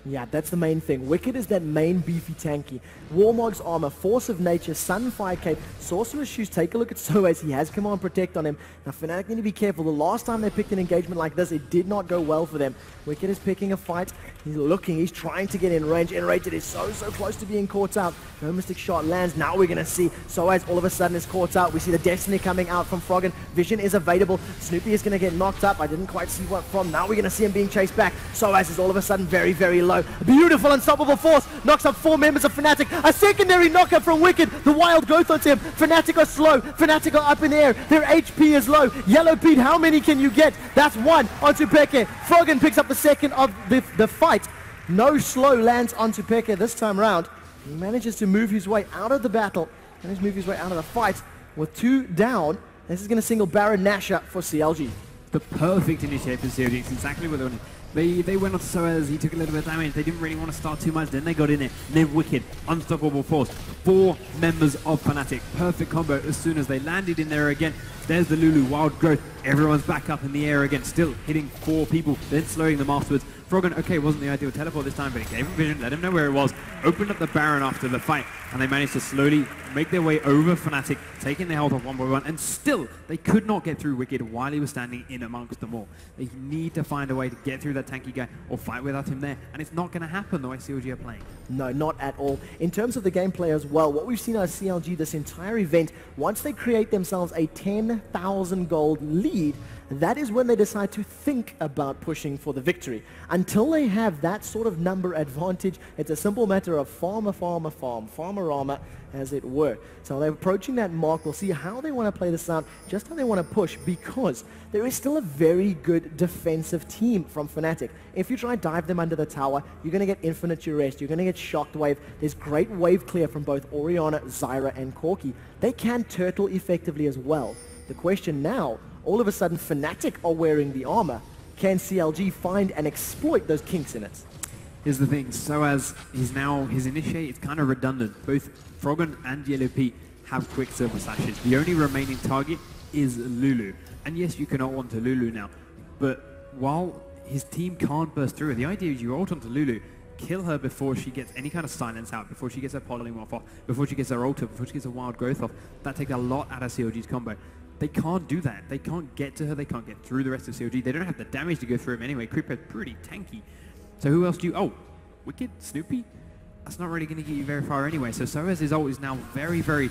Yeah, that's the main thing. Wicked is that main beefy tanky. Warmog's armor, Force of Nature, Sunfire Cape, Sorcerer's Shoes. Take a look at Soaz. He has Command Protect on him. Now, Fnatic need to be careful. The last time they picked an engagement like this, it did not go well for them. Wicked is picking a fight. He's looking. He's trying to get in range. Enraged is so close to being caught out. No Mystic Shot lands. Now we're going to see Soaz all of a sudden is caught out. We see the Destiny coming out from Froggen. Vision is available. Snoopy is going to get knocked up. I didn't quite see what from. Now we're going to see him being chased back. Soaz is all of a sudden very low. Beautiful unstoppable force. Knocks up 4 members of Fnatic. A secondary knockup from Wicked. The wild growth onto him. Fnatic are slow. Fnatic are up in the air. Their HP is low. Yellow Pete, how many can you get? That's 1 onto Peke. Froggen picks up the second of the fight. No slow lands onto Peke this time round. He manages to move his way out of the battle. And move his way out of the fight with 2 down. This is going to single Baron Nashor for CLG. The perfect initiate for CLG. It's exactly what they wanted. They went on to Soaz, he took a little bit of damage, they didn't really want to start too much, then they got in it, and then Wicked, unstoppable force. 4 members of Fnatic, perfect combo as soon as they landed in there again. There's the Lulu, wild growth, everyone's back up in the air again, still hitting 4 people, then slowing them afterwards. Froggen, okay, wasn't the ideal teleport this time, but it gave him vision, let him know where it was, opened up the Baron after the fight, and they managed to slowly make their way over Fnatic, taking their health off one by one, and still, they could not get through Wicked while he was standing in amongst them all. They need to find a way to get through that tanky guy, or fight without him there, and it's not going to happen the way CLG are playing. No, not at all. In terms of the gameplay as well, what we've seen out of CLG this entire event, once they create themselves a 10,000 gold lead, that is when they decide to think about pushing for the victory. Until they have that sort of number advantage, it's a simple matter of farmer, as it were. So they're approaching that mark. We'll see how they want to play this out, just how they want to push, because there is still a very good defensive team from Fnatic. If you try and dive them under the tower, you're going to get infinite duress, you're going to get shocked wave. There's great wave clear from both Orianna, Zyra, and Corki. They can turtle effectively as well. The question now, all of a sudden Fnatic are wearing the armor. Can CLG find and exploit those kinks in it? Here's the thing, Soaz is now, his initiate is kind of redundant. Both Froggen and Yellow Pete have Quicksilver slashes. The only remaining target is Lulu. And yes, you can ult onto Lulu now, but while his team can't burst through her, the idea is you ult onto Lulu, kill her before she gets any kind of silence out, before she gets her polymorph off, before she gets her ulti, before she gets her wild growth off. That takes a lot out of CLG's combo. They can't do that. They can't get to her. They can't get through the rest of CLG. They don't have the damage to go through him anyway. Creeper's pretty tanky. So who else do you... Oh, Wicked? Snoopy? That's not really going to get you very far anyway. So Soaz's ult is now very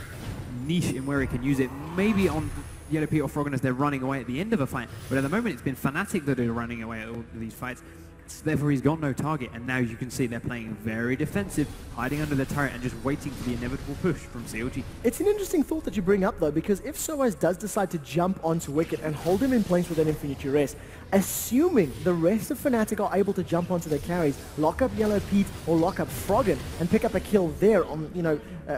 niche in where he can use it. Maybe on Yellow Pete or Froggen as they're running away at the end of a fight. But at the moment, it's been Fnatic that are running away at all of these fights. So therefore he's got no target, and now you can see they're playing very defensive, hiding under the turret and just waiting for the inevitable push from CLG. It's an interesting thought that you bring up though, because if Soaz does decide to jump onto Wicked and hold him in place with an Infinite Duress, assuming the rest of Fnatic are able to jump onto the carries, lock up Yellow Pete or lock up Froggen and pick up a kill there on,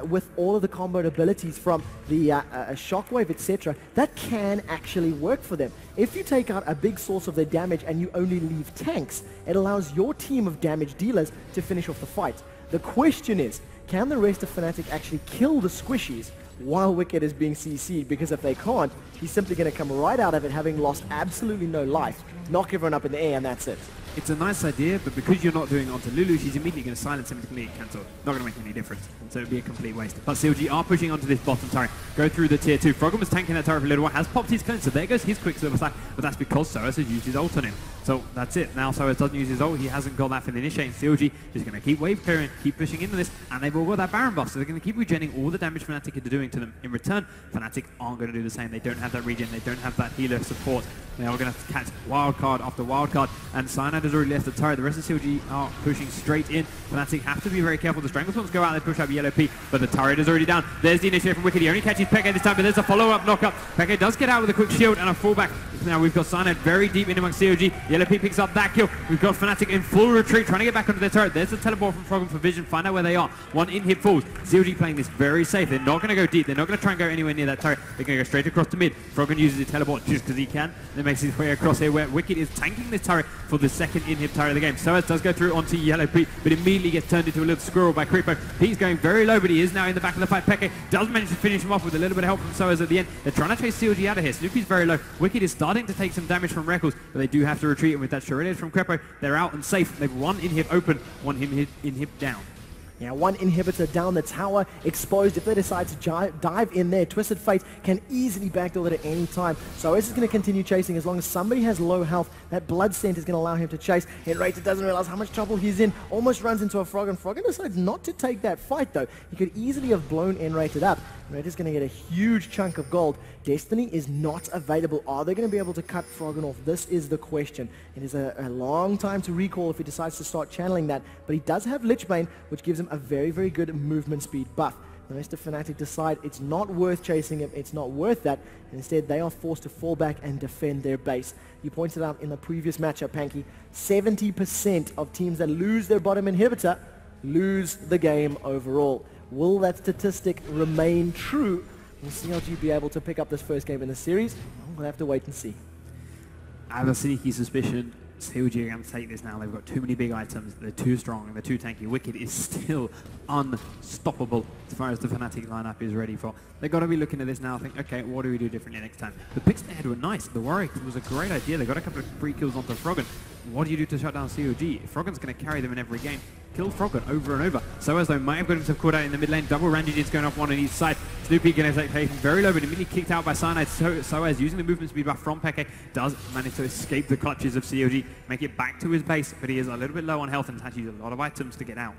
with all of the combo abilities from the Shockwave, etc., that can actually work for them. If you take out a big source of their damage and you only leave tanks, it allows your team of damage dealers to finish off the fight. The question is, can the rest of Fnatic actually kill the squishies while Wicked is being CC'd? Because if they can't, he's simply going to come right out of it having lost absolutely no life, knock everyone up in the air, and that's it. It's a nice idea, but because you're not doing it onto Lulu, she's immediately going to silence him and completely cancel. Not going to make any difference, so it'd be a complete waste. But CLG are pushing onto this bottom turret, go through the tier 2. Froggen was tanking that turret for a little while, has popped his cleanse, so there goes his Quicksilver stack, but that's because Soaz has used his ult on him. So that's it. Now Soaz doesn't use his ult, he hasn't got that for the initiate. CLG is going to keep wave clearing, keep pushing into this, and they've all got that Baron buff, so they're going to keep regenning all the damage Fnatic are doing to them. In return, Fnatic aren't going to do the same. They don't have that regen, they don't have that healer support. They are going to have to catch wildcard after wildcard, and Cyanide has already left the turret. The rest of CLG are pushing straight in. Fnatic have to be very careful. The Stranglestorms go out, they push up Yellow P, but the turret is already down. There's the initiative from Wicked. He only catches Peke this time, but there's a follow-up knockup. Peke does get out with a quick shield and a fallback. Now we've got Cyanide very deep in amongst CLG. Yellow P picks up that kill. We've got Fnatic in full retreat, trying to get back onto their turret. There's the teleport from Froggen for vision. Find out where they are. One in-hit falls. CLG playing this very safe. They're not going to go deep. They're not going to try and go anywhere near that turret. They're going to go straight across to mid. Froggen uses his teleport just because he can. Then makes his way across here where Wicked is tanking this turret for the second in-hit turret of the game. Soaz does go through onto Yellow Pete, but immediately gets turned into a little squirrel by Creepo. Pete's going very low, but he is now in the back of the fight. Peke does manage to finish him off with a little bit of help from Soaz at the end. They're trying to chase CLG out of here. Snoopy's very low. Wicked is starting to take some damage from Reckles, but they do have to retreat, and with that Shredded from Creepo, they're out and safe. They've one inhib open, one inhib down. Yeah, one inhibitor down the tower, exposed. If they decide to dive in there, Twisted Fate can easily backdoor it at any time. So this is going to continue chasing as long as somebody has low health. That blood scent is going to allow him to chase. Henrater doesn't realize how much trouble he's in. Almost runs into a Froggen. Froggen decides not to take that fight though. He could easily have blown Henrater up. Henrater's going to get a huge chunk of gold. Destiny is not available. Are they going to be able to cut Froggen off? This is the question. It is a long time to recall if he decides to start channeling that, but he does have Lichbane, which gives him a very, very good movement speed buff. The rest of Fnatic decide it's not worth chasing him, it's not worth that, and instead they are forced to fall back and defend their base. You pointed out in the previous matchup, Panky, 70% of teams that lose their bottom inhibitor lose the game overall. Will that statistic remain true? Will CLG be able to pick up this first game in the series? We'll have to wait and see. I have a sneaky suspicion CLG are going to take this now. They've got too many big items, they're too strong, and they're too tanky. Wicked is still unstoppable as far as the Fnatic lineup is ready for. They've got to be looking at this now, think, okay, what do we do differently next time? The picks they had were nice. The Warwick was a great idea. They got a couple of free kills onto Froggen. What do you do to shut down CLG? If Froggen's going to carry them in every game, kill Froggen over and over. Soaz though might have got himself caught out in the mid lane. Double Ranjit going off one on each side. Snoopy going to take him very low, but immediately kicked out by Cyanide. Soaz using the movement speed buff from Peke does manage to escape the clutches of CLG, make it back to his base, but he is a little bit low on health and has to use a lot of items to get out.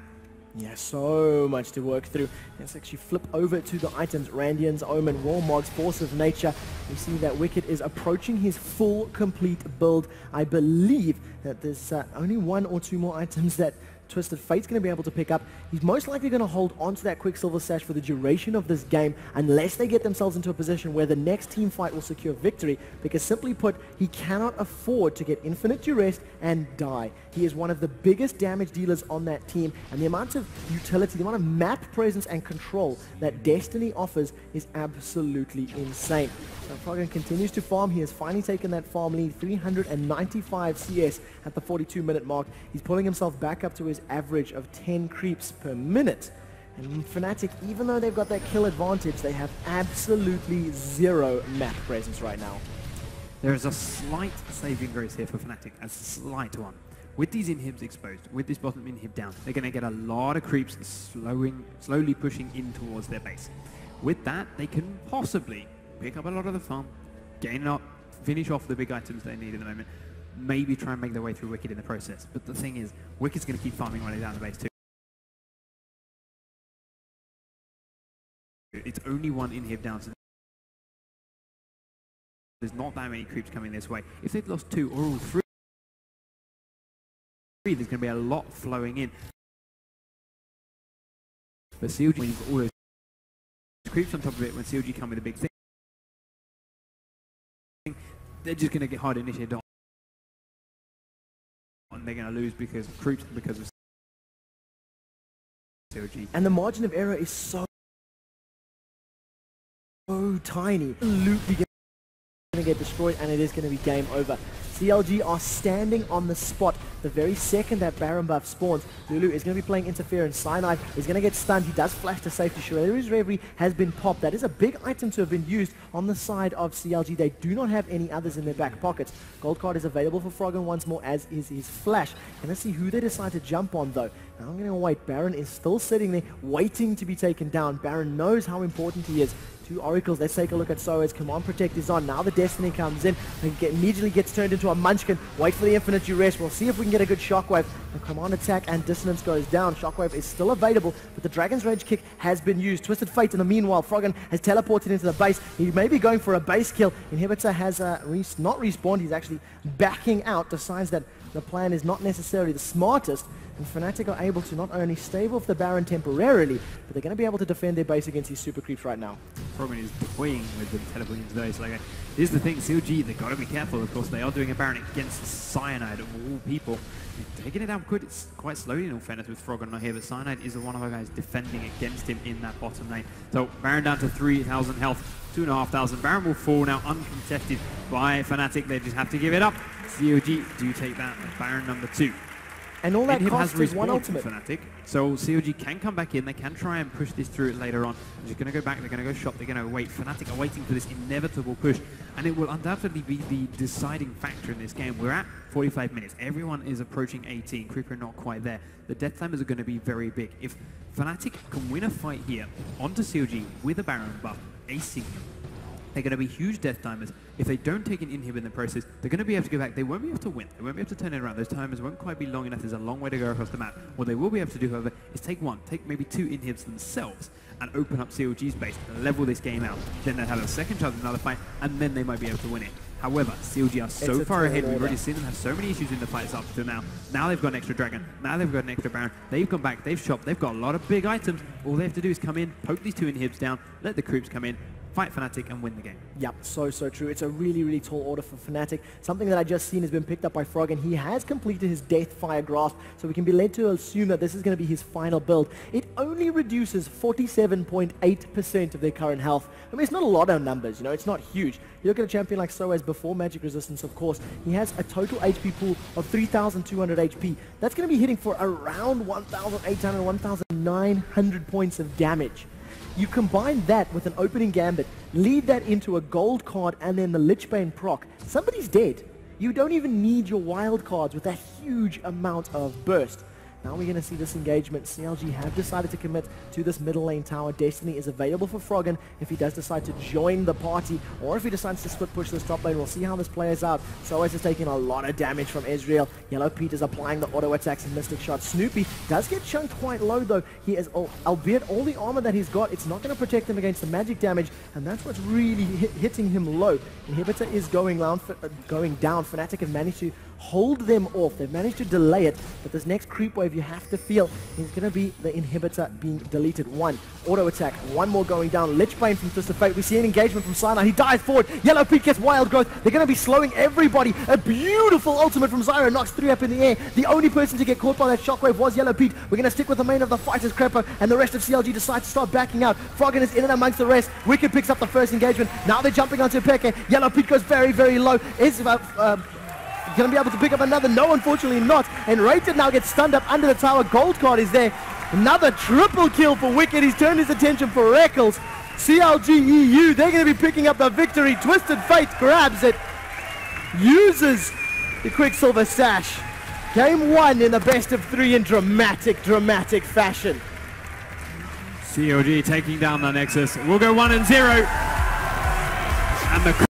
Yeah, so much to work through. Let's actually flip over to the items. Randian's Omen, Warmog's Force of Nature. We see that Wicked is approaching his full, complete build. I believe that there's only one or two more items that Twisted Fate's going to be able to pick up. He's most likely going to hold onto that Quicksilver Sash for the duration of this game unless they get themselves into a position where the next team fight will secure victory, because simply put, he cannot afford to get Infinite Duress and die. He is one of the biggest damage dealers on that team, and the amount of utility, the amount of map presence and control that Destiny offers is absolutely insane. So Froggen continues to farm. He has finally taken that farm lead, 395 CS at the 42-minute mark. He's pulling himself back up to his average of 10 creeps per minute. And Fnatic, even though they've got that kill advantage, they have absolutely zero map presence right now. There is a slight saving grace here for Fnatic, a slight one. With these inhibs exposed, with this bottom inhib down, they're going to get a lot of creeps slowly pushing in towards their base. With that, they can possibly pick up a lot of the farm, gain up, finish off the big items they need at the moment, maybe try and make their way through Wicked in the process. But the thing is, Wicked's going to keep farming running down the base too. It's only one inhib down, so there's not that many creeps coming this way. If they'd lost two or all three, there's going to be a lot flowing in. But CLG, when you've got all those creeps on top of it, when CLG come with a big thing, they're just going to get hard initiated on. And they're going to lose because of creeps and because of CLG. And the margin of error is so tiny. Absolutely going to get destroyed, and it is going to be game over. CLG are standing on the spot the very second that Baron buff spawns. Lulu is going to be playing interference. Cyanide is going to get stunned. He does flash to safety. Shredder's Reverie has been popped. That is a big item to have been used on the side of CLG. They do not have any others in their back pockets. Gold card is available for Froggen once more, as is his flash. Going to see who they decide to jump on though. Now I'm going to wait. Baron is still sitting there waiting to be taken down. Baron knows how important he is. Two Oracles. Let's take a look at Soa's. Command Protect is on. Now the Destiny comes in and immediately gets turned into a Munchkin. Wait for the Infinite Duress. We'll see if we can get a good Shockwave. The Command Attack and Dissonance goes down. Shockwave is still available, but the Dragon's Rage kick has been used. Twisted Fate in the meanwhile. Froggen has teleported into the base. He may be going for a base kill. Inhibitor has not respawned. He's actually backing out. Decides that the plan is not necessarily the smartest. And Fnatic are able to not only stave off the Baron temporarily, but they're going to be able to defend their base against these super creeps right now. Froggen is toying with the teleporting into those. Like, here's the thing, CLG, they've got to be careful. Of course, they are doing a Baron against Cyanide of all people. They're taking it down quite slowly in all fairness with Froggen not here, but Cyanide is one of our guys defending against him in that bottom lane. So Baron down to 3,000 health, 2,500. Baron will fall now uncontested by Fnatic. They just have to give it up. CLG do take that Baron number 2. And all that costs is one ultimate. Fnatic, so CLG can come back in. They can try and push this through later on. They're just going to go back. They're going to go shop. They're going to wait. Fnatic are waiting for this inevitable push, and it will undoubtedly be the deciding factor in this game. We're at 45 minutes. Everyone is approaching 18. Creeper not quite there. The death timers are going to be very big. If Fnatic can win a fight here onto CLG with a Baron buff, acing him, they're going to be huge death timers. If they don't take an inhib in the process, they're going to be able to go back. They won't be able to win. They won't be able to turn it around. Those timers won't quite be long enough. There's a long way to go across the map. What they will be able to do, however, is take maybe 2 inhibs themselves and open up CLG's base, level this game out. Then they'll have a second chance of another fight, and then they might be able to win it. However, CLG are so far ahead. We've already seen them have so many issues in the fights up to now. Now they've got an extra Dragon. Now they've got an extra Baron. They've gone back. They've shopped. They've got a lot of big items. All they have to do is come in, poke these 2 inhibs down, let the creeps come in, fight Fnatic and win the game. Yep, so true. It's a really, really tall order for Fnatic. Something that I just seen has been picked up by Froggen. He has completed his Deathfire Grasp, so we can be led to assume that this is going to be his final build. It only reduces 47.8% of their current health. I mean, it's not a lot of numbers, you know, it's not huge. You look at a champion like Soaz before Magic Resistance, of course, he has a total HP pool of 3,200 HP. That's going to be hitting for around 1,800, 1,900 points of damage. You combine that with an opening gambit, lead that into a gold card and then the Lichbane proc, somebody's dead. You don't even need your wild cards with that huge amount of burst. Now we're going to see this engagement. CLG have decided to commit to this middle lane tower. Destiny is available for Froggen if he does decide to join the party, or if he decides to split push this top lane. We'll see how this plays out. Soaz is taking a lot of damage from Ezreal. Yellow Pete is applying the auto attacks and mystic shots. Snoopy does get chunked quite low though. He is, albeit all the armor that he's got, it's not going to protect him against the magic damage, and that's what's really hitting him low. Inhibitor is going down. Fnatic have managed to hold them off. They've managed to delay it, but this next creep wave you have to feel is going to be the inhibitor being deleted. 1 auto attack, 1 more going down. Lichbane from Twisted Fate. We see an engagement from Cyanide. He dives forward. Yellow Pete gets wild growth. They're going to be slowing everybody. A beautiful ultimate from Zyra knocks 3 up in the air. The only person to get caught by that shockwave was Yellow Pete. We're going to stick with the main of the fighters, Crepo, and the rest of CLG decide to start backing out. Froggen is in and amongst the rest. Wicked picks up the first engagement. Now they're jumping onto Peke. Yellow Pete goes very, very low. Is going to be able to pick up another? No, unfortunately not. And Rated now gets stunned up under the tower. Gold card is there. Another triple kill for Wicked. He's turned his attention for Reckles. CLG.eu, they're going to be picking up the victory. Twisted Fate grabs it. Uses the Quicksilver Sash. Game 1 in the best of 3 in dramatic fashion. CLG taking down the Nexus. We'll go 1-0. And the